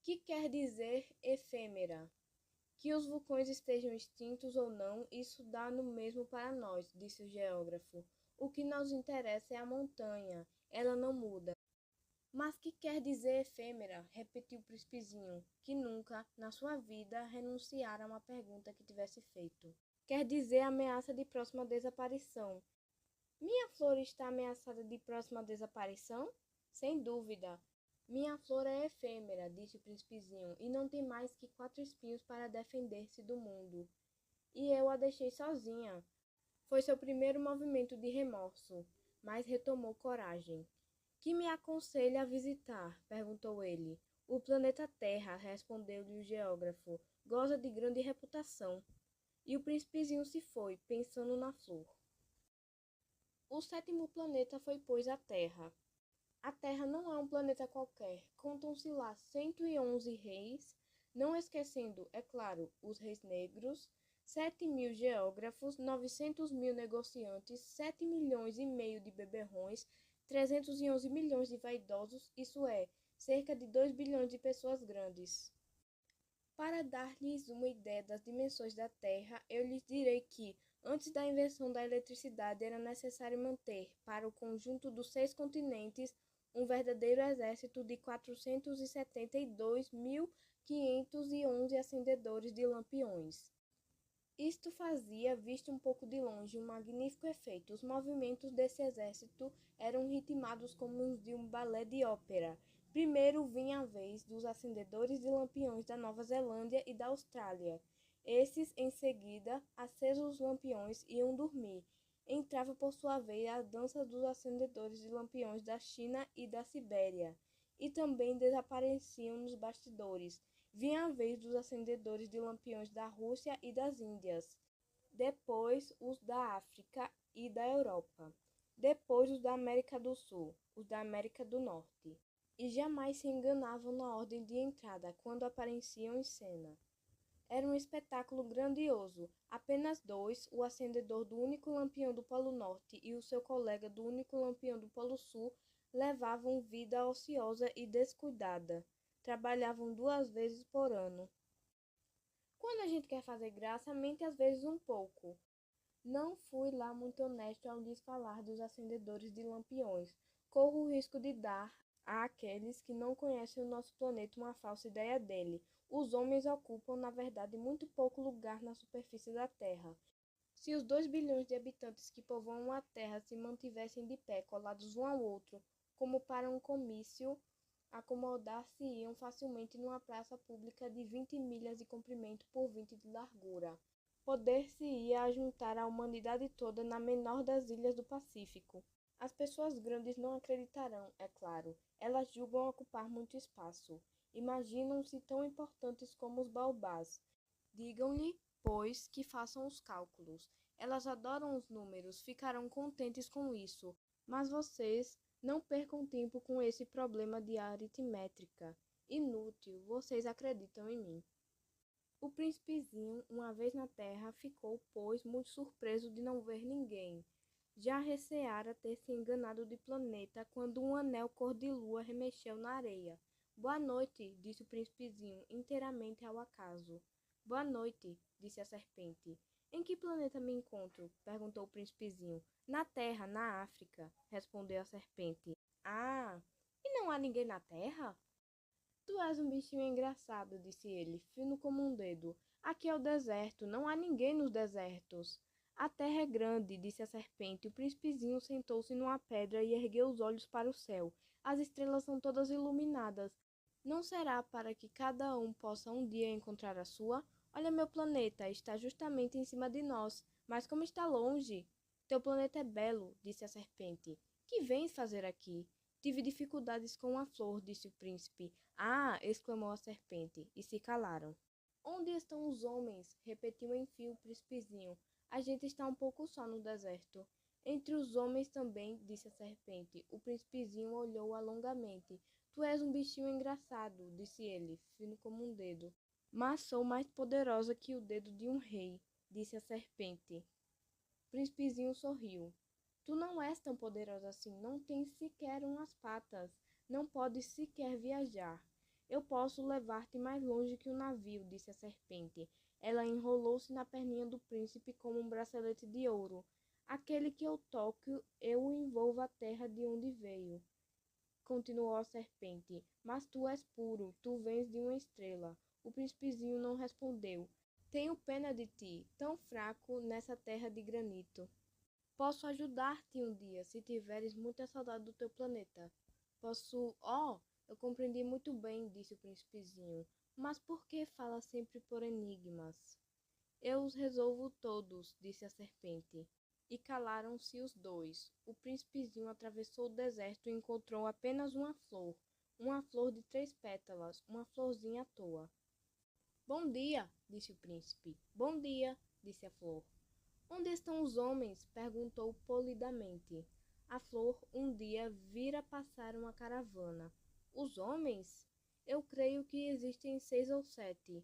Speaker 1: Que quer dizer efêmera? Que os vulcões estejam extintos ou não, isso dá no mesmo para nós, disse o geógrafo. O que nos interessa é a montanha, ela não muda. Mas que quer dizer efêmera? Repetiu o príncipezinho, que nunca, na sua vida, renunciara a uma pergunta que tivesse feito. Quer dizer ameaça de próxima desaparição. Minha flor está ameaçada de próxima desaparição? Sem dúvida. Minha flor é efêmera, disse o príncipezinho, e não tem mais que 4 espinhos para defender-se do mundo. E eu a deixei sozinha. Foi seu primeiro movimento de remorso, mas retomou coragem. Que me aconselha a visitar? Perguntou ele. O planeta Terra, respondeu-lhe o geógrafo, goza de grande reputação. E o príncipezinho se foi, pensando na flor. O 7º planeta foi, pois, a Terra. A Terra não é um planeta qualquer. Contam-se lá 111 reis, não esquecendo, é claro, os reis negros, 7.000 geógrafos, 900.000 negociantes, 7,5 milhões de beberrões, 311 milhões de vaidosos, isso é, cerca de 2 bilhões de pessoas grandes. Para dar-lhes uma ideia das dimensões da Terra, eu lhes direi que, antes da invenção da eletricidade, era necessário manter, para o conjunto dos 6 continentes, um verdadeiro exército de 472.511 acendedores de lampiões. Isto fazia, visto um pouco de longe, um magnífico efeito. Os movimentos desse exército eram ritmados como os de um balé de ópera. Primeiro vinha a vez dos acendedores de lampiões da Nova Zelândia e da Austrália. Esses, em seguida, acesos os lampiões, iam dormir. Entrava por sua vez a dança dos acendedores de lampiões da China e da Sibéria, e também desapareciam nos bastidores. Vinha a vez dos acendedores de lampiões da Rússia e das Índias, depois os da África e da Europa, depois os da América do Sul, os da América do Norte, e jamais se enganavam na ordem de entrada quando apareciam em cena. Era um espetáculo grandioso. Apenas 2, o acendedor do único lampião do Polo Norte e o seu colega do único lampião do Polo Sul, levavam vida ociosa e descuidada. Trabalhavam 2 vezes por ano. Quando a gente quer fazer graça, mente às vezes um pouco. Não fui lá muito honesto ao lhes falar dos acendedores de lampiões. Corro o risco de dar àqueles que não conhecem o nosso planeta uma falsa ideia dele. Os homens ocupam, na verdade, muito pouco lugar na superfície da Terra. Se os 2 bilhões de habitantes que povoam a Terra se mantivessem de pé, colados um ao outro, como para um comício, acomodar-se-iam facilmente numa praça pública de 20 milhas de comprimento por 20 de largura. Poder-se-ia ajuntar a humanidade toda na menor das ilhas do Pacífico. As pessoas grandes não acreditarão, é claro. Elas julgam ocupar muito espaço. Imaginam-se tão importantes como os baobás. Digam-lhe, pois, que façam os cálculos. Elas adoram os números, ficarão contentes com isso. Mas vocês não percam tempo com esse problema de aritmética. Inútil, vocês acreditam em mim. O príncipezinho, uma vez na terra, ficou, pois, muito surpreso de não ver ninguém. Já receara ter se enganado de planeta quando um anel cor de lua remexeu na areia. Boa noite, disse o príncipezinho, inteiramente ao acaso. Boa noite, disse a serpente. Em que planeta me encontro? Perguntou o príncipezinho. Na Terra, na África, respondeu a serpente. Ah, e não há ninguém na terra? Tu és um bichinho engraçado, disse ele, fino como um dedo. Aqui é o deserto, não há ninguém nos desertos. A terra é grande, disse a serpente. O príncipezinho sentou-se numa pedra e ergueu os olhos para o céu. As estrelas são todas iluminadas. Não será para que cada um possa um dia encontrar a sua? Olha, meu planeta, está justamente em cima de nós, mas como está longe? Teu planeta é belo, disse a serpente. Que vens fazer aqui? Tive dificuldades com a flor, disse o príncipe. Ah! Exclamou a serpente, e se calaram. Onde estão os homens? Repetiu enfim o príncipezinho. A gente está um pouco só no deserto. Entre os homens também, disse a serpente. O príncipezinho olhou-a longamente. Tu és um bichinho engraçado, disse ele, fino como um dedo. Mas sou mais poderosa que o dedo de um rei, disse a serpente. O príncipezinho sorriu. Tu não és tão poderosa assim, não tens sequer umas patas, não podes sequer viajar. Eu posso levar-te mais longe que um navio, disse a serpente. Ela enrolou-se na perninha do príncipe como um bracelete de ouro. Aquele que eu toco, eu o envolvo a terra de onde veio, continuou a serpente. Mas tu és puro, tu vens de uma estrela. O príncipezinho não respondeu. Tenho pena de ti, tão fraco nessa terra de granito. Posso ajudar-te um dia, se tiveres muita saudade do teu planeta. Posso... Oh, eu compreendi muito bem, disse o príncipezinho. Mas por que fala sempre por enigmas? Eu os resolvo todos, disse a serpente. E calaram-se os dois. O príncipezinho atravessou o deserto e encontrou apenas uma flor de 3 pétalas, uma florzinha à toa. Bom dia, disse o príncipe. Bom dia, disse a flor. Onde estão os homens? Perguntou polidamente. A flor um dia vira passar uma caravana. Os homens? Eu creio que existem 6 ou 7.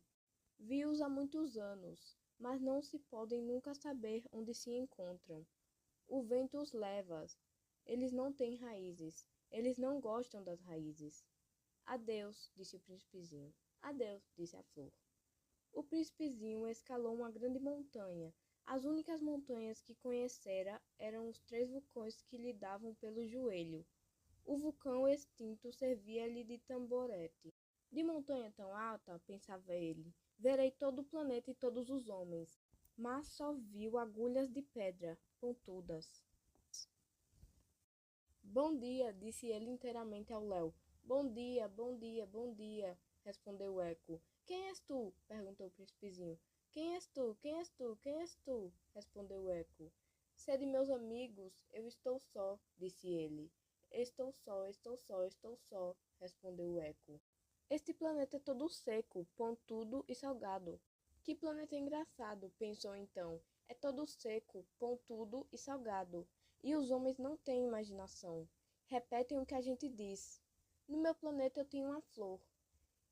Speaker 1: Vi-os há muitos anos, mas não se podem nunca saber onde se encontram. O vento os leva. Eles não têm raízes. Eles não gostam das raízes. Adeus, disse o príncipezinho. Adeus, disse a flor. O príncipezinho escalou uma grande montanha. As únicas montanhas que conhecera eram os 3 vulcões que lhe davam pelo joelho. O vulcão extinto servia-lhe de tamborete. De montanha tão alta, pensava ele, verei todo o planeta e todos os homens. Mas só viu agulhas de pedra, pontudas. Bom dia, disse ele inteiramente ao léu. Bom dia, bom dia, bom dia, respondeu o eco. Quem és tu? Perguntou o príncipezinho. Quem és tu? Quem és tu? Quem és tu? Respondeu o eco. Sede meus amigos, eu estou só, disse ele. Estou só, estou só, estou só, respondeu o eco. Este planeta é todo seco, pontudo e salgado. Que planeta engraçado, pensou então. É todo seco, pontudo e salgado. E os homens não têm imaginação. Repetem o que a gente diz. No meu planeta eu tenho uma flor.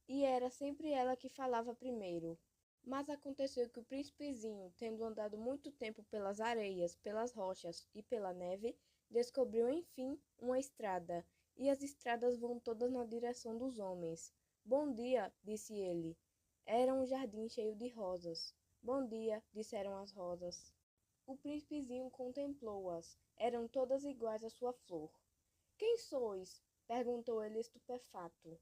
Speaker 1: E era sempre ela que falava primeiro. Mas aconteceu que o príncipezinho, tendo andado muito tempo pelas areias, pelas rochas e pela neve, descobriu enfim uma estrada, e as estradas vão todas na direção dos homens. Bom dia, disse ele. Era um jardim cheio de rosas. Bom dia, disseram as rosas. O príncipezinho contemplou-as. Eram todas iguais à sua flor. Quem sois? Perguntou ele estupefato.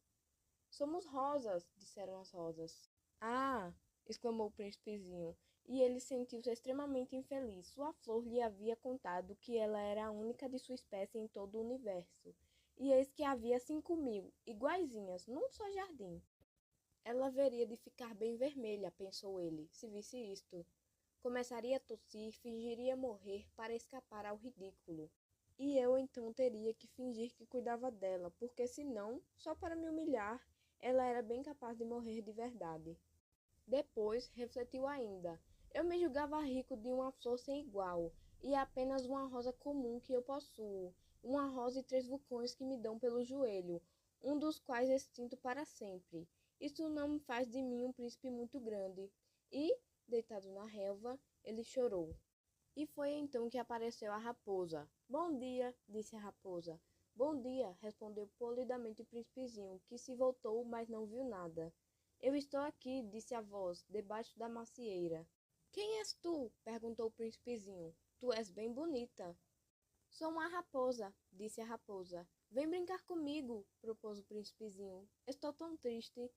Speaker 1: Somos rosas, disseram as rosas. Ah! Exclamou o príncipezinho, e ele sentiu-se extremamente infeliz. Sua flor lhe havia contado que ela era a única de sua espécie em todo o universo. E eis que havia 5.000, iguaizinhas, num só jardim. Ela haveria de ficar bem vermelha, pensou ele, se visse isto. Começaria a tossir, fingiria morrer para escapar ao ridículo. E eu então teria que fingir que cuidava dela, porque senão, só para me humilhar, ela era bem capaz de morrer de verdade. Depois, refletiu ainda. Eu me julgava rico de uma flor sem igual, e é apenas uma rosa comum que eu possuo, uma rosa e 3 vulcões que me dão pelo joelho, um dos quais extinto para sempre. Isso não me faz de mim um príncipe muito grande. E, deitado na relva, ele chorou. E foi então que apareceu a raposa. Bom dia, disse a raposa. Bom dia, respondeu polidamente o príncipezinho, que se voltou, mas não viu nada. Eu estou aqui, disse a voz, debaixo da macieira. Quem és tu? Perguntou o príncipezinho. Tu és bem bonita. Sou uma raposa, disse a raposa. Vem brincar comigo, propôs o príncipezinho. Estou tão triste.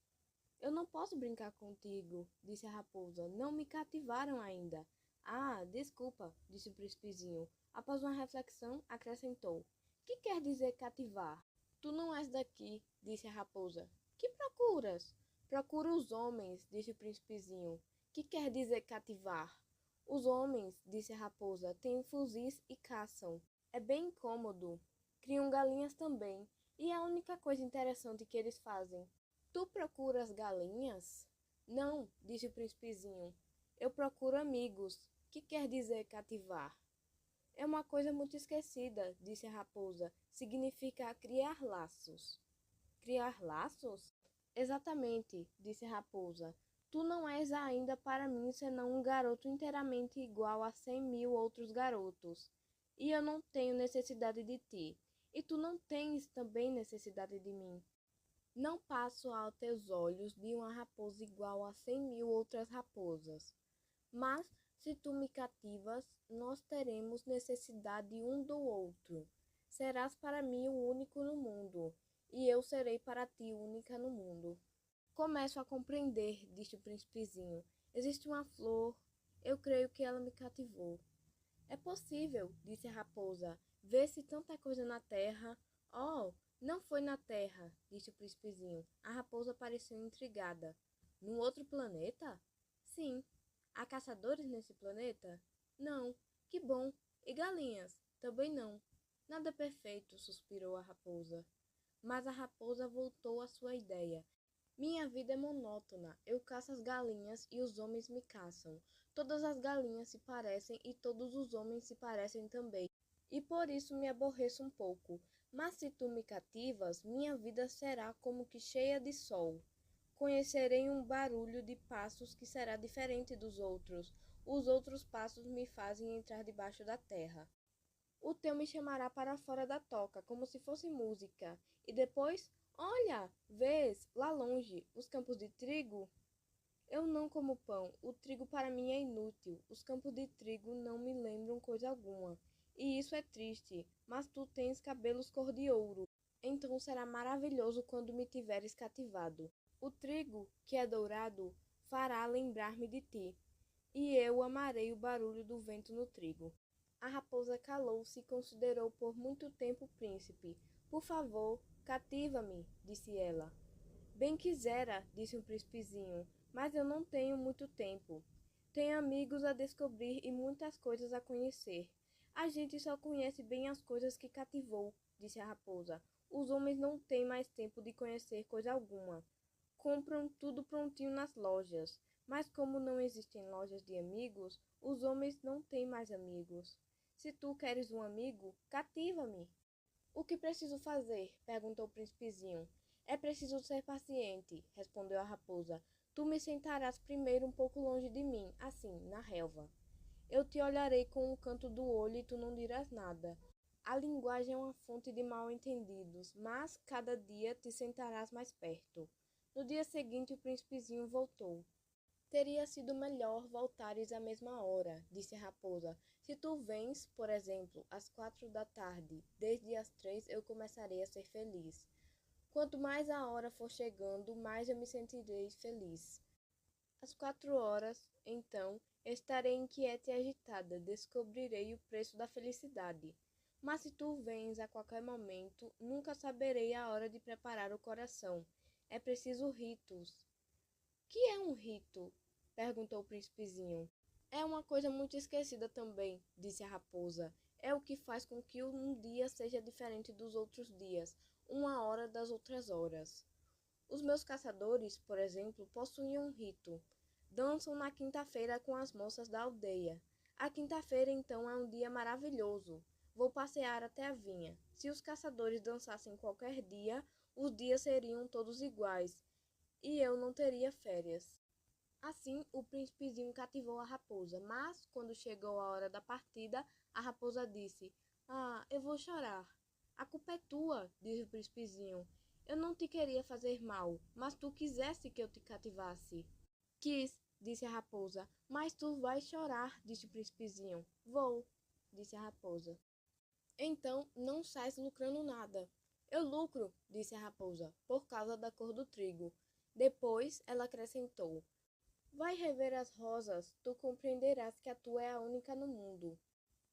Speaker 1: Eu não posso brincar contigo, disse a raposa. Não me cativaram ainda. Ah, desculpa, disse o príncipezinho. Após uma reflexão, acrescentou. Que quer dizer cativar? Tu não és daqui, disse a raposa. Que procuras? Procuro os homens, disse o príncipezinho. Que quer dizer cativar? Os homens, disse a raposa, têm fuzis e caçam. É bem incômodo. Criam galinhas também, e é a única coisa interessante que eles fazem. Tu procuras galinhas? Não, disse o príncipezinho. Eu procuro amigos. Que quer dizer cativar? É uma coisa muito esquecida, disse a raposa. Significa criar laços. Criar laços? Exatamente, disse a raposa. Tu não és ainda para mim senão um garoto inteiramente igual a 100.000 outros garotos. E eu não tenho necessidade de ti. E tu não tens também necessidade de mim. Não passo aos teus olhos de uma raposa igual a 100.000 outras raposas. Mas, se tu me cativas, nós teremos necessidade um do outro. Serás para mim o único no mundo, e eu serei para ti única no mundo. Começo a compreender, disse o príncipezinho. Existe uma flor, eu creio que ela me cativou. É possível, disse a raposa. Vê-se tanta coisa na terra. Oh, não foi na terra, disse o príncipezinho. A raposa pareceu intrigada. Num outro planeta? Sim. Há caçadores nesse planeta? Não. Que bom. E galinhas? Também não. Nada é perfeito, suspirou a raposa. Mas a raposa voltou à sua ideia. Minha vida é monótona. Eu caço as galinhas e os homens me caçam. Todas as galinhas se parecem e todos os homens se parecem também. E por isso me aborreço um pouco. Mas se tu me cativas, minha vida será como que cheia de sol. Conhecerei um barulho de passos que será diferente dos outros. Os outros passos me fazem entrar debaixo da terra. O teu me chamará para fora da toca, como se fosse música. E depois, olha, vês, lá longe, os campos de trigo? Eu não como pão, o trigo para mim é inútil, os campos de trigo não me lembram coisa alguma. E isso é triste, mas tu tens cabelos cor de ouro, então será maravilhoso quando me tiveres cativado. O trigo, que é dourado, fará lembrar-me de ti, e eu amarei o barulho do vento no trigo. A raposa calou-se e considerou por muito tempo o príncipe. Por favor, cativa-me, disse ela. Bem quisera, disse o príncipezinho, mas eu não tenho muito tempo. Tenho amigos a descobrir e muitas coisas a conhecer. A gente só conhece bem as coisas que cativou, disse a raposa. Os homens não têm mais tempo de conhecer coisa alguma. Compram tudo prontinho nas lojas. Mas como não existem lojas de amigos, os homens não têm mais amigos. Se tu queres um amigo, cativa-me. O que preciso fazer? Perguntou o príncipezinho. É preciso ser paciente, respondeu a raposa. Tu me sentarás primeiro um pouco longe de mim, assim, na relva. Eu te olharei com um canto do olho e tu não dirás nada. A linguagem é uma fonte de mal-entendidos, mas cada dia te sentarás mais perto. No dia seguinte o príncipezinho voltou. Teria sido melhor voltares à mesma hora, disse a raposa. Se tu vens, por exemplo, às 4 da tarde, desde as 3 eu começarei a ser feliz. Quanto mais a hora for chegando, mais eu me sentirei feliz. Às 4 horas, então, estarei inquieta e agitada, descobrirei o preço da felicidade. Mas se tu vens a qualquer momento, nunca saberei a hora de preparar o coração. É preciso ritos. Que é um rito? Perguntou o príncipezinho. É uma coisa muito esquecida também, disse a raposa. É o que faz com que um dia seja diferente dos outros dias, uma hora das outras horas. Os meus caçadores, por exemplo, possuem um rito. Dançam na quinta-feira com as moças da aldeia. A quinta-feira, então, é um dia maravilhoso. Vou passear até a vinha. Se os caçadores dançassem qualquer dia, os dias seriam todos iguais, e eu não teria férias. Assim, o príncipezinho cativou a raposa, mas, quando chegou a hora da partida, a raposa disse: Ah, eu vou chorar. A culpa é tua, disse o príncipezinho. Eu não te queria fazer mal, mas tu quiseste que eu te cativasse. Quis, disse a raposa. Mas tu vais chorar, disse o príncipezinho. Vou, disse a raposa. Então não sais lucrando nada. Eu lucro, disse a raposa, por causa da cor do trigo. Depois ela acrescentou: vai rever as rosas, tu compreenderás que a tua é a única no mundo.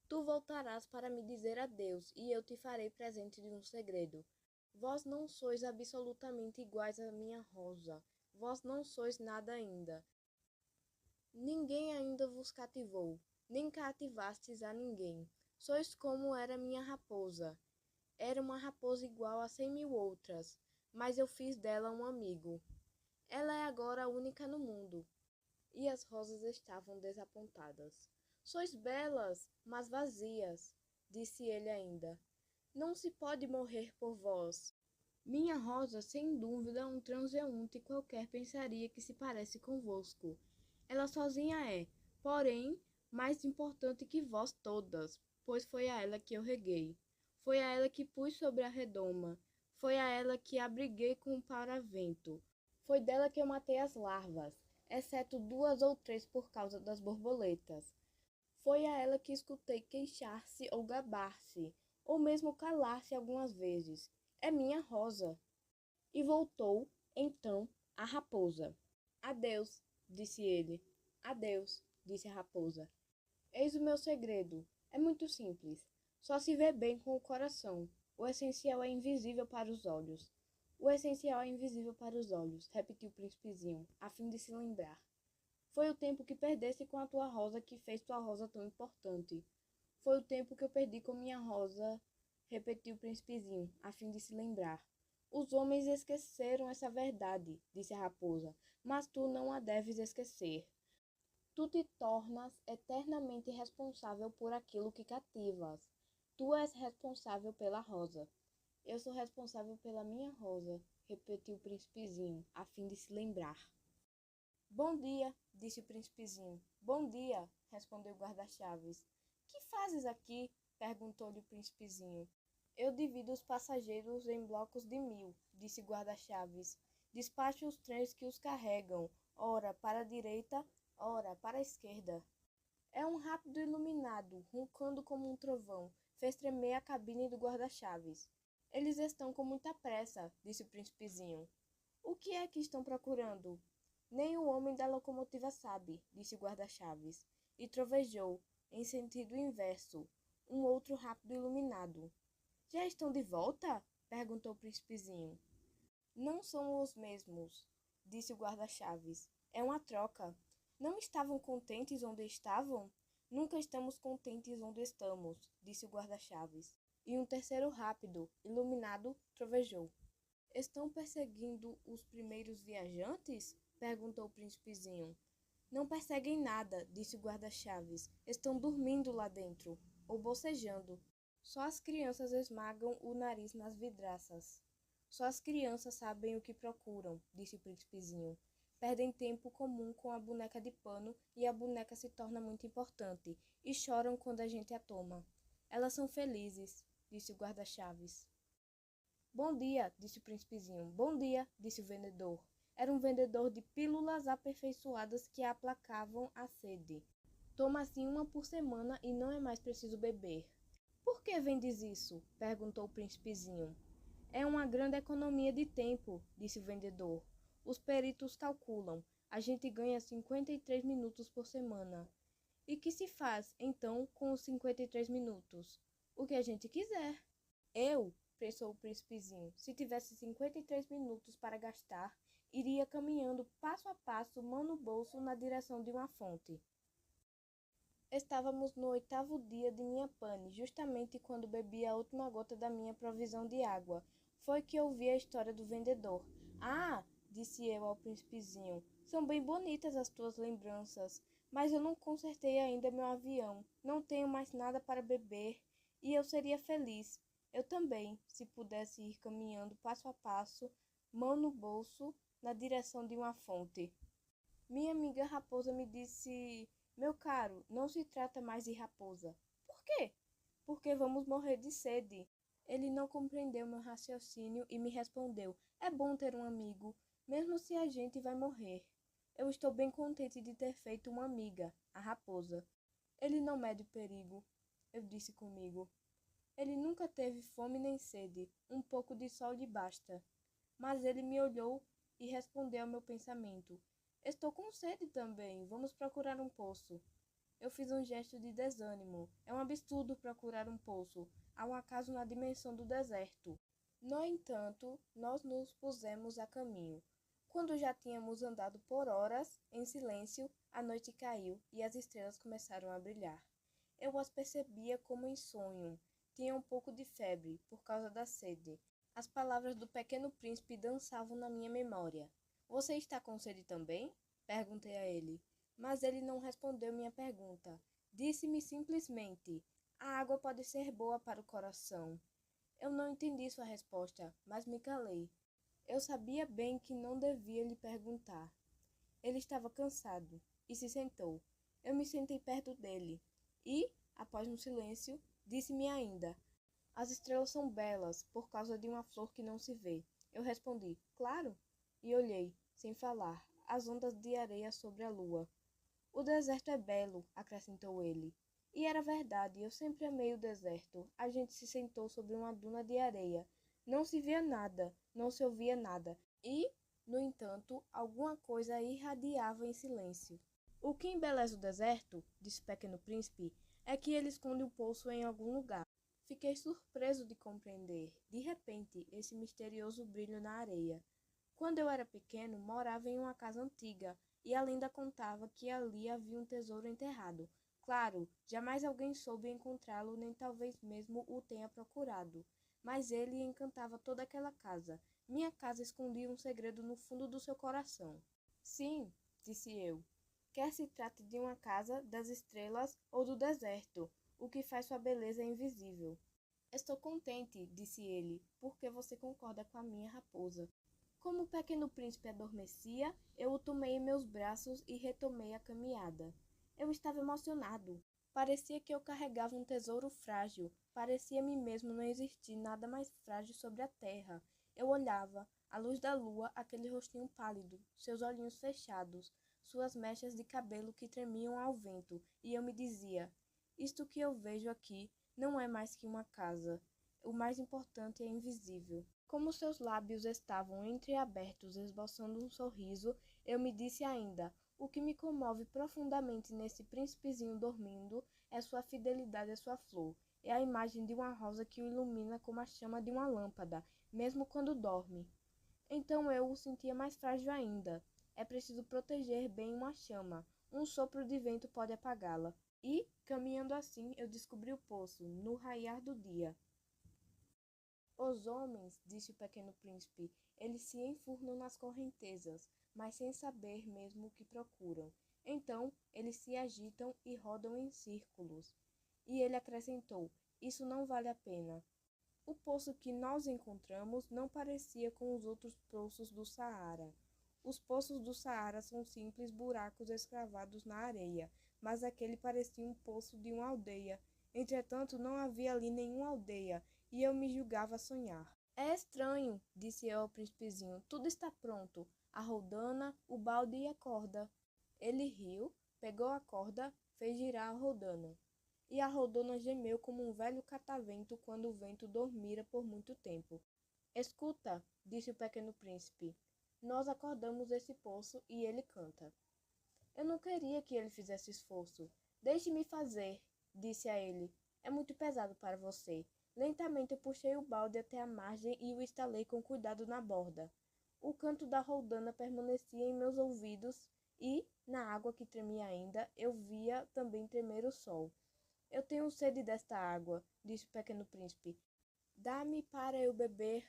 Speaker 1: Tu voltarás para me dizer adeus, e eu te farei presente de um segredo. Vós não sois absolutamente iguais à minha rosa. Vós não sois nada ainda. Ninguém ainda vos cativou, nem cativastes a ninguém. Sois como era minha raposa. Era uma raposa igual a 100.000 outras, mas eu fiz dela um amigo. Ela é agora a única no mundo. E as rosas estavam desapontadas. Sois belas, mas vazias, disse ele ainda. Não se pode morrer por vós. Minha rosa, sem dúvida, um transeunte qualquer pensaria que se parece convosco. Ela sozinha é, porém, mais importante que vós todas, pois foi a ela que eu reguei. Foi a ela que pus sobre a redoma. Foi a ela que abriguei com o paravento. Foi dela que eu matei as larvas, exceto 2 ou 3 por causa das borboletas. Foi a ela que escutei queixar-se ou gabar-se, ou mesmo calar-se algumas vezes. É minha rosa. E voltou, então, a raposa. Adeus, disse ele. Adeus, disse a raposa. Eis o meu segredo. É muito simples. Só se vê bem com o coração. O essencial é invisível para os olhos. O essencial é invisível para os olhos, repetiu o príncipezinho, a fim de se lembrar. Foi o tempo que perdeste com a tua rosa que fez tua rosa tão importante. Foi o tempo que eu perdi com minha rosa, repetiu o príncipezinho, a fim de se lembrar. Os homens esqueceram essa verdade, disse a raposa, mas tu não a deves esquecer. Tu te tornas eternamente responsável por aquilo que cativas. Tu és responsável pela rosa. Eu sou responsável pela minha rosa, repetiu o príncipezinho, a fim de se lembrar. Bom dia, disse o príncipezinho. Bom dia, respondeu o guarda-chaves. Que fazes aqui? Perguntou-lhe o príncipezinho. Eu divido os passageiros em blocos de 1.000, disse o guarda-chaves. Despacho os trens que os carregam, ora para a direita, ora para a esquerda. É um rápido iluminado, roncando como um trovão, fez tremer a cabine do guarda-chaves. Eles estão com muita pressa, disse o príncipezinho. O que é que estão procurando? Nem o homem da locomotiva sabe, disse o guarda-chaves, e trovejou, em sentido inverso, um outro rápido iluminado. Já estão de volta? Perguntou o príncipezinho. Não são os mesmos, disse o guarda-chaves. É uma troca. Não estavam contentes onde estavam? Nunca estamos contentes onde estamos, disse o guarda-chaves. E um terceiro rápido, iluminado, trovejou. Estão perseguindo os primeiros viajantes? Perguntou o príncipezinho. Não perseguem nada, disse o guarda-chaves. Estão dormindo lá dentro, ou bocejando. Só as crianças esmagam o nariz nas vidraças. Só as crianças sabem o que procuram, disse o príncipezinho. Perdem tempo comum com a boneca de pano e a boneca se torna muito importante, e choram quando a gente a toma. Elas são felizes, disse o guarda-chaves. Bom dia, disse o príncipezinho. Bom dia, disse o vendedor. Era um vendedor de pílulas aperfeiçoadas que aplacavam a sede. Toma assim uma por semana e não é mais preciso beber. Por que vendes isso? Perguntou o príncipezinho. É uma grande economia de tempo, disse o vendedor. Os peritos calculam. A gente ganha 53 minutos por semana. E que se faz, então, com os 53 minutos? O que a gente quiser. Eu, pensou o príncipezinho, se tivesse 53 minutos para gastar, iria caminhando passo a passo, mão no bolso, na direção de uma fonte. Estávamos no 8º dia de minha pane, justamente quando bebi a última gota da minha provisão de água. Foi que ouvi a história do vendedor. Ah, disse eu ao príncipezinho, são bem bonitas as tuas lembranças, mas eu não consertei ainda meu avião, não tenho mais nada para beber, e eu seria feliz. Eu também, se pudesse ir caminhando passo a passo, mão no bolso, na direção de uma fonte. Minha amiga raposa me disse... Meu caro, não se trata mais de raposa. Por quê? Porque vamos morrer de sede. Ele não compreendeu meu raciocínio e me respondeu: é bom ter um amigo, mesmo se a gente vai morrer. Eu estou bem contente de ter feito uma amiga, a raposa. Ele não mede o perigo, eu disse comigo. Ele nunca teve fome nem sede, um pouco de sol lhe basta. Mas ele me olhou e respondeu ao meu pensamento: Estou com sede também, vamos procurar um poço. Eu fiz um gesto de desânimo. É um absurdo procurar um poço. Há um acaso na dimensão do deserto. No entanto, nós nos pusemos a caminho. Quando já tínhamos andado por horas, em silêncio, a noite caiu e as estrelas começaram a brilhar. Eu as percebia como em sonho. Tinha um pouco de febre, por causa da sede. As palavras do Pequeno Príncipe dançavam na minha memória. Você está com sede também? Perguntei a ele. Mas ele não respondeu minha pergunta. Disse-me simplesmente: a água pode ser boa para o coração. Eu não entendi sua resposta, mas me calei. Eu sabia bem que não devia lhe perguntar. Ele estava cansado e se sentou. Eu me sentei perto dele e, após um silêncio, disse-me ainda: As estrelas são belas por causa de uma flor que não se vê. Eu respondi: Claro, e olhei, sem falar, as ondas de areia sobre a lua. O deserto é belo, acrescentou ele. E era verdade, eu sempre amei o deserto. A gente se sentou sobre uma duna de areia. Não se via nada, não se ouvia nada. E, no entanto, alguma coisa irradiava em silêncio. O que embeleza o deserto, disse o Pequeno Príncipe, é que ele esconde um poço em algum lugar. Fiquei surpreso de compreender, de repente, esse misterioso brilho na areia. Quando eu era pequeno, morava em uma casa antiga, e a lenda contava que ali havia um tesouro enterrado. Claro, jamais alguém soube encontrá-lo, nem talvez mesmo o tenha procurado. Mas ele encantava toda aquela casa. Minha casa escondia um segredo no fundo do seu coração. Sim, disse eu. Quer se trate de uma casa, das estrelas ou do deserto, o que faz sua beleza invisível. Estou contente, disse ele, porque você concorda com a minha raposa. Como o Pequeno Príncipe adormecia, eu o tomei em meus braços e retomei a caminhada. Eu estava emocionado. Parecia que eu carregava um tesouro frágil. Parecia-me mesmo não existir nada mais frágil sobre a terra. Eu olhava, à luz da lua, aquele rostinho pálido, seus olhinhos fechados, suas mechas de cabelo que tremiam ao vento, e eu me dizia: isto que eu vejo aqui não é mais que uma casa. O mais importante é invisível. Como seus lábios estavam entreabertos, esboçando um sorriso, eu me disse ainda: o que me comove profundamente nesse príncipezinho dormindo é sua fidelidade à sua flor. É a imagem de uma rosa que o ilumina como a chama de uma lâmpada, mesmo quando dorme. Então eu o sentia mais frágil ainda. É preciso proteger bem uma chama. Um sopro de vento pode apagá-la. E, caminhando assim, eu descobri o poço, no raiar do dia. Os homens, disse o Pequeno Príncipe, eles se enfurnam nas correntezas, mas sem saber mesmo o que procuram. Então, eles se agitam e rodam em círculos. E ele acrescentou: isso não vale a pena. O poço que nós encontramos não parecia com os outros poços do Saara. Os poços do Saara são simples buracos escavados na areia, mas aquele parecia um poço de uma aldeia. Entretanto, não havia ali nenhuma aldeia, e eu me julgava sonhar. É estranho, disse eu ao príncipezinho. Tudo está pronto. A roldana, o balde e a corda. Ele riu, pegou a corda, fez girar a roldana. E a roldana gemeu como um velho catavento quando o vento dormira por muito tempo. Escuta, disse o Pequeno Príncipe. Nós acordamos esse poço e ele canta. Eu não queria que ele fizesse esforço. Deixe-me fazer, disse a ele. É muito pesado para você. Lentamente eu puxei o balde até a margem e o instalei com cuidado na borda. O canto da roldana permanecia em meus ouvidos e, na água que tremia ainda, eu via também tremer o sol. Eu tenho sede desta água, disse o Pequeno Príncipe. Dá-me para eu beber.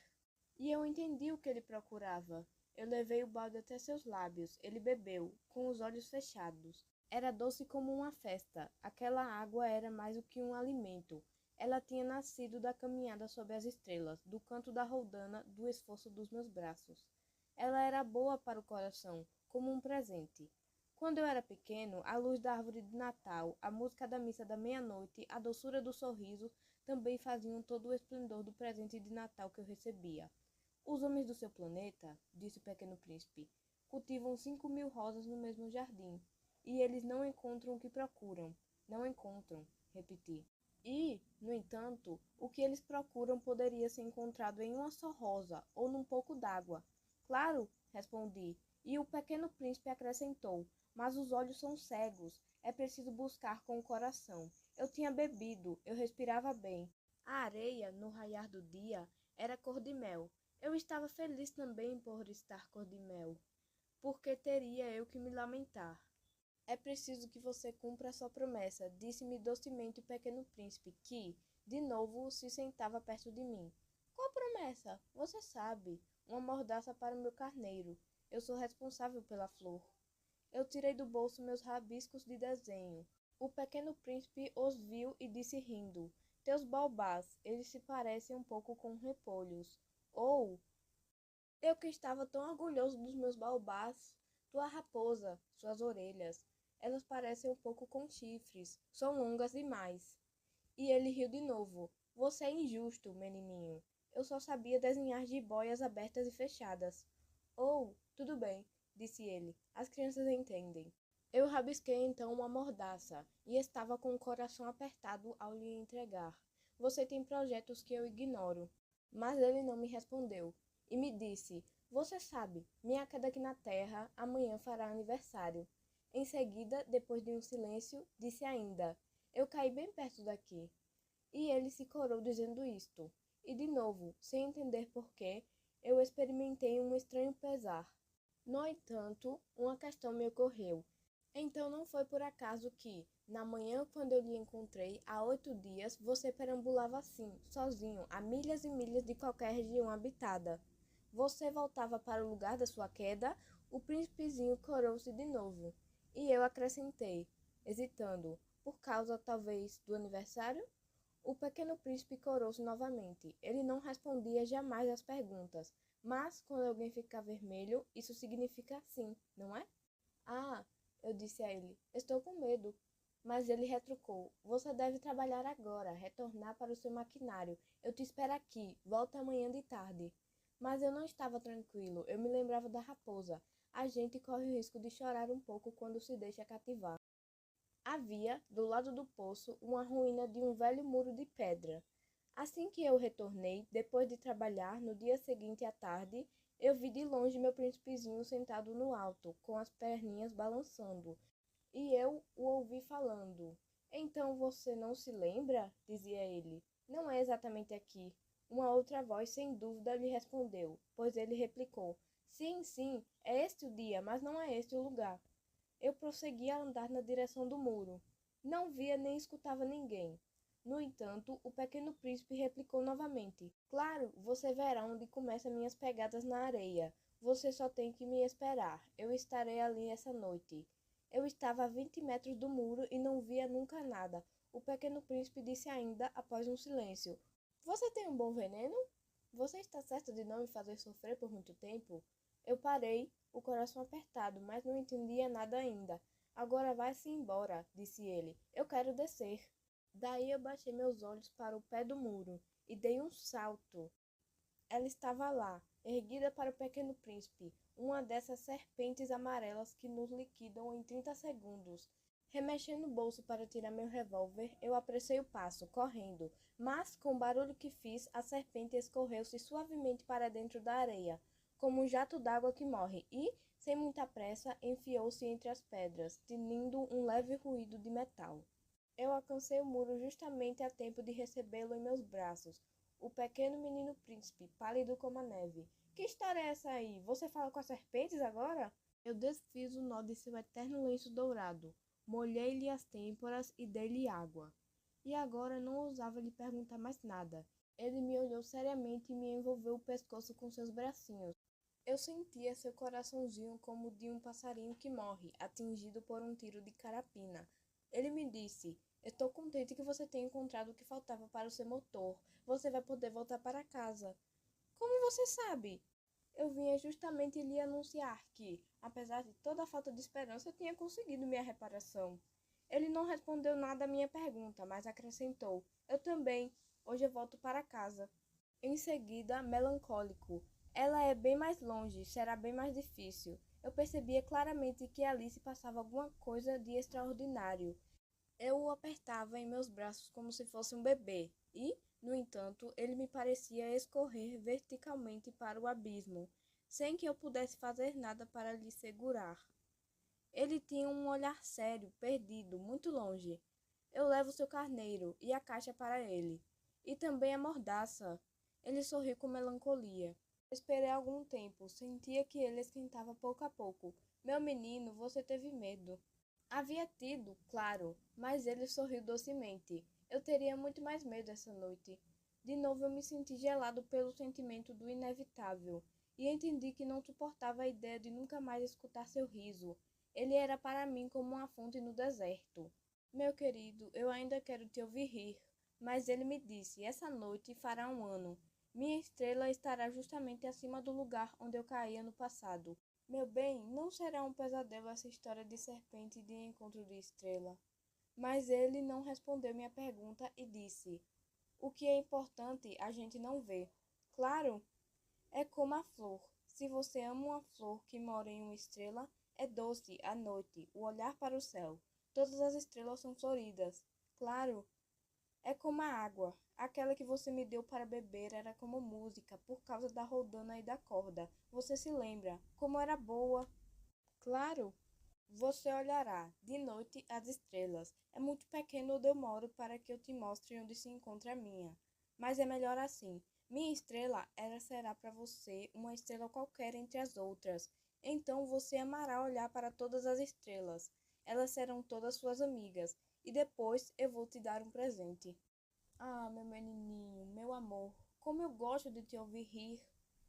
Speaker 1: E eu entendi o que ele procurava. Eu levei o balde até seus lábios. Ele bebeu, com os olhos fechados. Era doce como uma festa. Aquela água era mais do que um alimento. Ela tinha nascido da caminhada sob as estrelas, do canto da roldana, do esforço dos meus braços. Ela era boa para o coração, como um presente. Quando eu era pequeno, a luz da árvore de Natal, a música da missa da meia-noite, a doçura do sorriso também faziam todo o esplendor do presente de Natal que eu recebia. Os homens do seu planeta, disse o Pequeno Príncipe, cultivam 5.000 rosas no mesmo jardim, e eles não encontram o que procuram. Não encontram. repeti. E, no entanto, o que eles procuram poderia ser encontrado em uma só rosa ou num pouco d'água. Claro, respondi, e o pequeno príncipe acrescentou, mas os olhos são cegos, é preciso buscar com o coração. Eu tinha bebido, eu respirava bem. A areia, no raiar do dia, era cor de mel. Eu estava feliz também por estar cor de mel, porque teria eu que me lamentar. É preciso que você cumpra a sua promessa, disse-me docemente o pequeno príncipe, que, de novo, se sentava perto de mim. Qual promessa? Você sabe. Uma mordaça para o meu carneiro. Eu sou responsável pela flor. Eu tirei do bolso meus rabiscos de desenho. O pequeno príncipe os viu e disse rindo. Teus baobás, eles se parecem um pouco com repolhos. Ou, eu que estava tão orgulhoso dos meus baobás. Tua raposa, suas orelhas. Elas parecem um pouco com chifres. São longas demais. E ele riu de novo. Você é injusto, menininho. Eu só sabia desenhar jiboias abertas e fechadas. Oh, tudo bem, disse ele. As crianças entendem. Eu rabisquei então uma mordaça e estava com o coração apertado ao lhe entregar. Você tem projetos que eu ignoro. Mas ele não me respondeu e me disse: Você sabe, minha queda aqui na terra amanhã fará aniversário. Em seguida, depois de um silêncio, disse ainda: Eu caí bem perto daqui. E ele se corou dizendo isto. E de novo, sem entender por quê, eu experimentei um estranho pesar. No entanto, uma questão me ocorreu. Então não foi por acaso que, na manhã quando eu lhe encontrei, há 8 dias, você perambulava assim, sozinho, a milhas e milhas de qualquer região habitada. Você voltava para o lugar da sua queda? O príncipezinho corou-se de novo. E eu acrescentei, hesitando, por causa, talvez, do aniversário? O pequeno príncipe corou-se novamente. Ele não respondia jamais às perguntas, mas, quando alguém fica vermelho, isso significa sim, não é? Ah, eu disse a ele, estou com medo. Mas ele retrucou, você deve trabalhar agora, retornar para o seu maquinário. Eu te espero aqui, volta amanhã de tarde. Mas eu não estava tranquilo, eu me lembrava da raposa. A gente corre o risco de chorar um pouco quando se deixa cativar. Havia, do lado do poço, uma ruína de um velho muro de pedra. Assim que eu retornei, depois de trabalhar, no dia seguinte à tarde, eu vi de longe meu príncipezinho sentado no alto, com as perninhas balançando, e eu o ouvi falando. Então você não se lembra? Dizia ele. Não é exatamente aqui. Uma outra voz, sem dúvida, lhe respondeu, pois ele replicou: Sim, sim, é este o dia, mas não é este o lugar. Eu prossegui a andar na direção do muro. Não via nem escutava ninguém. No entanto, o pequeno príncipe replicou novamente: Claro, você verá onde começam minhas pegadas na areia. Você só tem que me esperar. Eu estarei ali essa noite. Eu estava a 20 metros do muro e não via nunca nada. O pequeno príncipe disse ainda, após um silêncio: Você tem um bom veneno? Você está certo de não me fazer sofrer por muito tempo? Eu parei, o coração apertado, mas não entendia nada ainda. Agora vai-se embora, disse ele. Eu quero descer. Daí eu baixei meus olhos para o pé do muro e dei um salto. Ela estava lá, erguida para o pequeno príncipe, uma dessas serpentes amarelas que nos liquidam em 30 segundos. Remexendo o bolso para tirar meu revólver, eu apressei o passo, correndo, mas, com o barulho que fiz, a serpente escorreu-se suavemente para dentro da areia, como um jato d'água que morre, e, sem muita pressa, enfiou-se entre as pedras, tinindo um leve ruído de metal. Eu alcancei o muro justamente a tempo de recebê-lo em meus braços. O pequeno menino príncipe, pálido como a neve. Que história é essa aí? Você fala com as serpentes agora? Eu desfiz o nó de seu eterno lenço dourado, molhei-lhe as têmporas e dei-lhe água. E agora não ousava lhe perguntar mais nada. Ele me olhou seriamente e me envolveu o pescoço com seus bracinhos. Eu sentia seu coraçãozinho como o de um passarinho que morre, atingido por um tiro de carapina. Ele me disse: Estou contente que você tenha encontrado o que faltava para o seu motor. Você vai poder voltar para casa. Como você sabe? Eu vinha justamente lhe anunciar que, apesar de toda a falta de esperança, eu tinha conseguido minha reparação. Ele não respondeu nada à minha pergunta, mas acrescentou: Eu também. Hoje eu volto para casa. Em seguida, melancólico: Ela é bem mais longe, será bem mais difícil. Eu percebia claramente que ali se passava alguma coisa de extraordinário. Eu o apertava em meus braços como se fosse um bebê e, no entanto, ele me parecia escorrer verticalmente para o abismo, sem que eu pudesse fazer nada para lhe segurar. Ele tinha um olhar sério, perdido, muito longe. Eu levo seu carneiro e a caixa para ele, e também a mordaça. Ele sorriu com melancolia. Esperei algum tempo, sentia que ele esquentava pouco a pouco. Meu menino, você teve medo. Havia tido, claro, mas ele sorriu docemente. Eu teria muito mais medo essa noite. De novo eu me senti gelado pelo sentimento do inevitável, e entendi que não suportava a ideia de nunca mais escutar seu riso. Ele era para mim como uma fonte no deserto. Meu querido, eu ainda quero te ouvir rir. Mas ele me disse, essa noite fará um ano. Minha estrela estará justamente acima do lugar onde eu caía no passado. Meu bem, não será um pesadelo essa história de serpente e de encontro de estrela. Mas ele não respondeu minha pergunta e disse: o que é importante a gente não vê. Claro, é como a flor. Se você ama uma flor que mora em uma estrela, é doce à noite o olhar para o céu. Todas as estrelas são floridas. Claro, é como a água. Aquela que você me deu para beber era como música, por causa da roldana e da corda. Você se lembra? Como era boa. Claro, você olhará de noite as estrelas. É muito pequeno onde eu moro para que eu te mostre onde se encontra a minha. Mas é melhor assim. Minha estrela, ela será para você uma estrela qualquer entre as outras. Então você amará olhar para todas as estrelas. Elas serão todas suas amigas. E depois eu vou te dar um presente. Ah, meu menininho, meu amor, como eu gosto de te ouvir rir.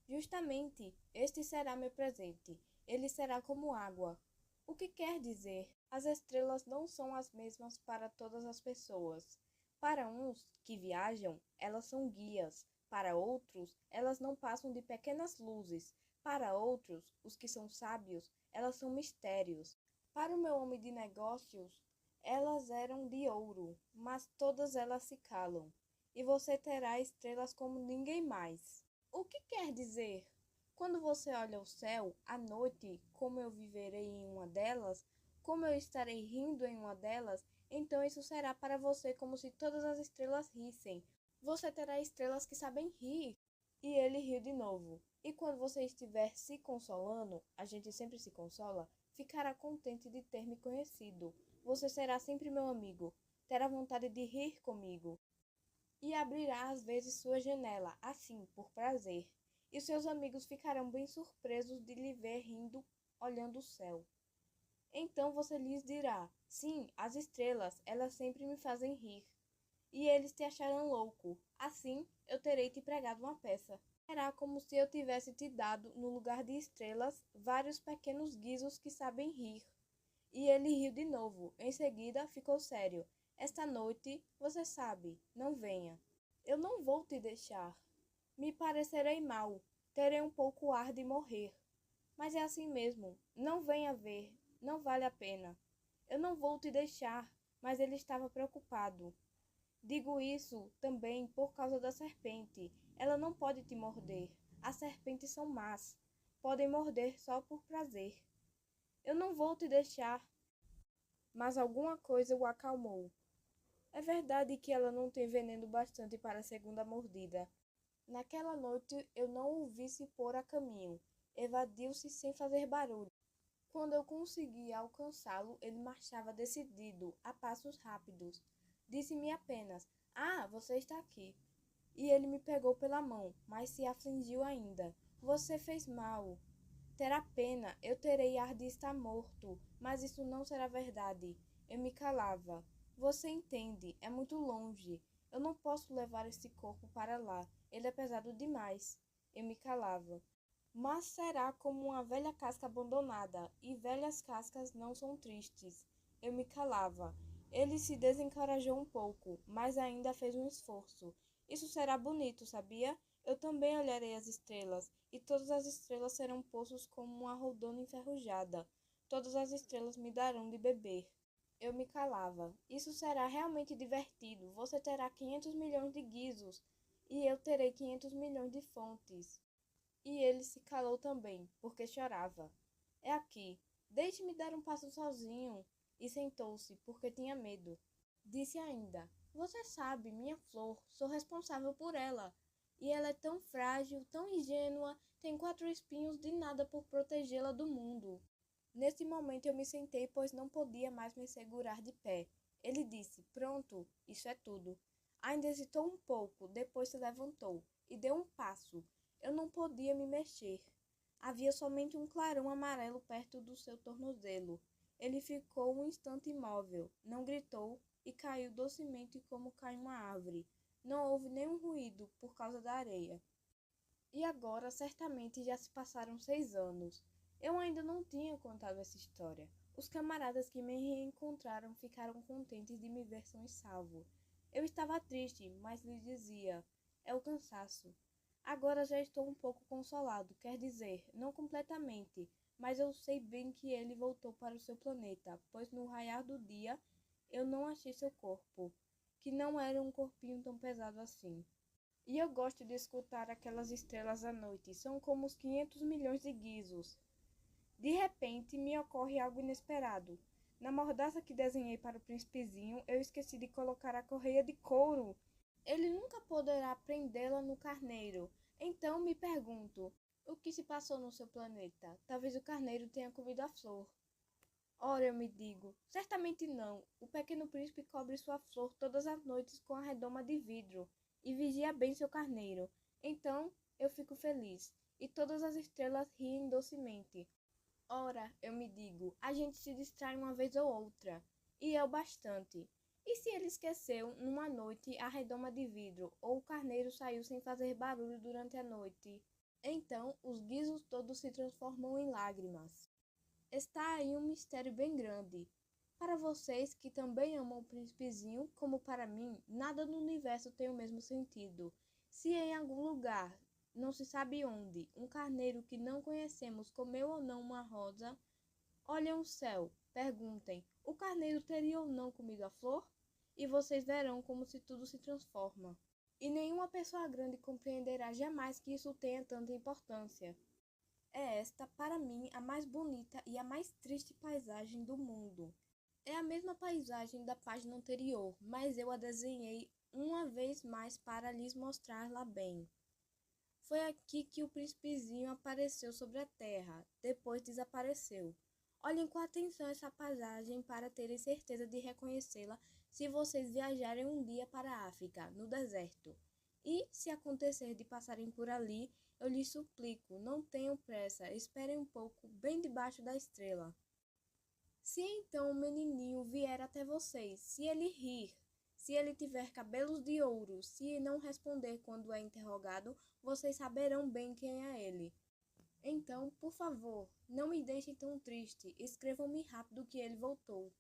Speaker 1: Justamente, este será meu presente. Ele será como água. O que quer dizer? As estrelas não são as mesmas para todas as pessoas. Para uns que viajam, elas são guias. Para outros, elas não passam de pequenas luzes. Para outros, os que são sábios, elas são mistérios. Para o meu homem de negócios, elas eram de ouro, mas todas elas se calam, e você terá estrelas como ninguém mais. O que quer dizer? Quando você olha o céu, à noite, como eu viverei em uma delas, como eu estarei rindo em uma delas, então isso será para você como se todas as estrelas rissem. Você terá estrelas que sabem rir. E ele riu de novo. E quando você estiver se consolando, a gente sempre se consola, ficará contente de ter me conhecido. Você será sempre meu amigo. Terá vontade de rir comigo. E abrirá às vezes sua janela, assim, por prazer. E seus amigos ficarão bem surpresos de lhe ver rindo, olhando o céu. Então você lhes dirá: sim, as estrelas, elas sempre me fazem rir. E eles te acharão louco. Assim, eu terei te pregado uma peça. Será como se eu tivesse te dado, no lugar de estrelas, vários pequenos guizos que sabem rir. E ele riu de novo. Em seguida, ficou sério. Esta noite, você sabe, não venha. Eu não vou te deixar. Me parecerei mal. Terei um pouco ar de morrer. Mas é assim mesmo. Não venha ver. Não vale a pena. Eu não vou te deixar. Mas ele estava preocupado. Digo isso também por causa da serpente. Ela não pode te morder. As serpentes são más. Podem morder só por prazer. Eu não vou te deixar. Mas alguma coisa o acalmou. É verdade que ela não tem veneno bastante para a segunda mordida. Naquela noite eu não o vi se pôr a caminho. Evadiu-se sem fazer barulho. Quando eu consegui alcançá-lo, ele marchava decidido, a passos rápidos. Disse-me apenas: ah, você está aqui. E ele me pegou pela mão, mas se afligiu ainda. Você fez mal. Terá pena, eu terei ar de estar morto, mas isso não será verdade. Eu me calava. Você entende, é muito longe. Eu não posso levar esse corpo para lá. Ele é pesado demais. Eu me calava. Mas será como uma velha casca abandonada, e velhas cascas não são tristes. Eu me calava. Ele se desencorajou um pouco, mas ainda fez um esforço. Isso será bonito, sabia? Eu também olharei as estrelas, e todas as estrelas serão poços como uma roldona enferrujada. Todas as estrelas me darão de beber. Eu me calava. Isso será realmente divertido. Você terá 500 milhões de guizos, e eu terei 500 milhões de fontes. E ele se calou também, porque chorava. É aqui. Deixe-me dar um passo sozinho. E sentou-se, porque tinha medo. Disse ainda: Você sabe, minha flor, sou responsável por ela. E ela é tão frágil, tão ingênua, tem 4 espinhos de nada por protegê-la do mundo. Nesse momento eu me sentei, pois não podia mais me segurar de pé. Ele disse: Pronto, isso é tudo. Ainda hesitou um pouco, depois se levantou e deu um passo. Eu não podia me mexer. Havia somente um clarão amarelo perto do seu tornozelo. Ele ficou um instante imóvel, não gritou e caiu docemente como cai uma árvore. Não houve nenhum ruído por causa da areia. E agora, certamente, já se passaram 6 anos. Eu ainda não tinha contado essa história. Os camaradas que me reencontraram ficaram contentes de me ver são e salvo. Eu estava triste, mas lhe dizia: é o cansaço. Agora já estou um pouco consolado, quer dizer, não completamente, mas eu sei bem que ele voltou para o seu planeta, pois no raiar do dia eu não achei seu corpo, que não era um corpinho tão pesado assim. E eu gosto de escutar aquelas estrelas à noite, são como os 500 milhões de guizos. De repente, me ocorre algo inesperado. Na mordaça que desenhei para o príncipezinho, eu esqueci de colocar a correia de couro. Ele nunca poderá prendê-la no carneiro. Então me pergunto, o que se passou no seu planeta? Talvez o carneiro tenha comido a flor. Ora, eu me digo, certamente não. O pequeno príncipe cobre sua flor todas as noites com a redoma de vidro e vigia bem seu carneiro. Então eu fico feliz, e todas as estrelas riem docemente. Ora, eu me digo, a gente se distrai uma vez ou outra, e é o bastante. E se ele esqueceu, numa noite, a redoma de vidro, ou o carneiro saiu sem fazer barulho durante a noite? Então os guizos todos se transformam em lágrimas. Está aí um mistério bem grande. Para vocês que também amam o príncipezinho, como para mim, nada no universo tem o mesmo sentido. Se em algum lugar, não se sabe onde, um carneiro que não conhecemos comeu ou não uma rosa, olhem o céu, perguntem, o carneiro teria ou não comido a flor? E vocês verão como se tudo se transforma. E nenhuma pessoa grande compreenderá jamais que isso tenha tanta importância. É esta, para mim, a mais bonita e a mais triste paisagem do mundo. É a mesma paisagem da página anterior, mas eu a desenhei uma vez mais para lhes mostrá-la bem. Foi aqui que o príncipezinho apareceu sobre a terra, depois desapareceu. Olhem com atenção essa paisagem para terem certeza de reconhecê-la se vocês viajarem um dia para a África, no deserto. E, se acontecer de passarem por ali, eu lhes suplico, não tenham pressa, esperem um pouco, bem debaixo da estrela. Se então o menininho vier até vocês, se ele rir, se ele tiver cabelos de ouro, se não responder quando é interrogado, vocês saberão bem quem é ele. Então, por favor, não me deixem tão triste, escrevam-me rápido que ele voltou.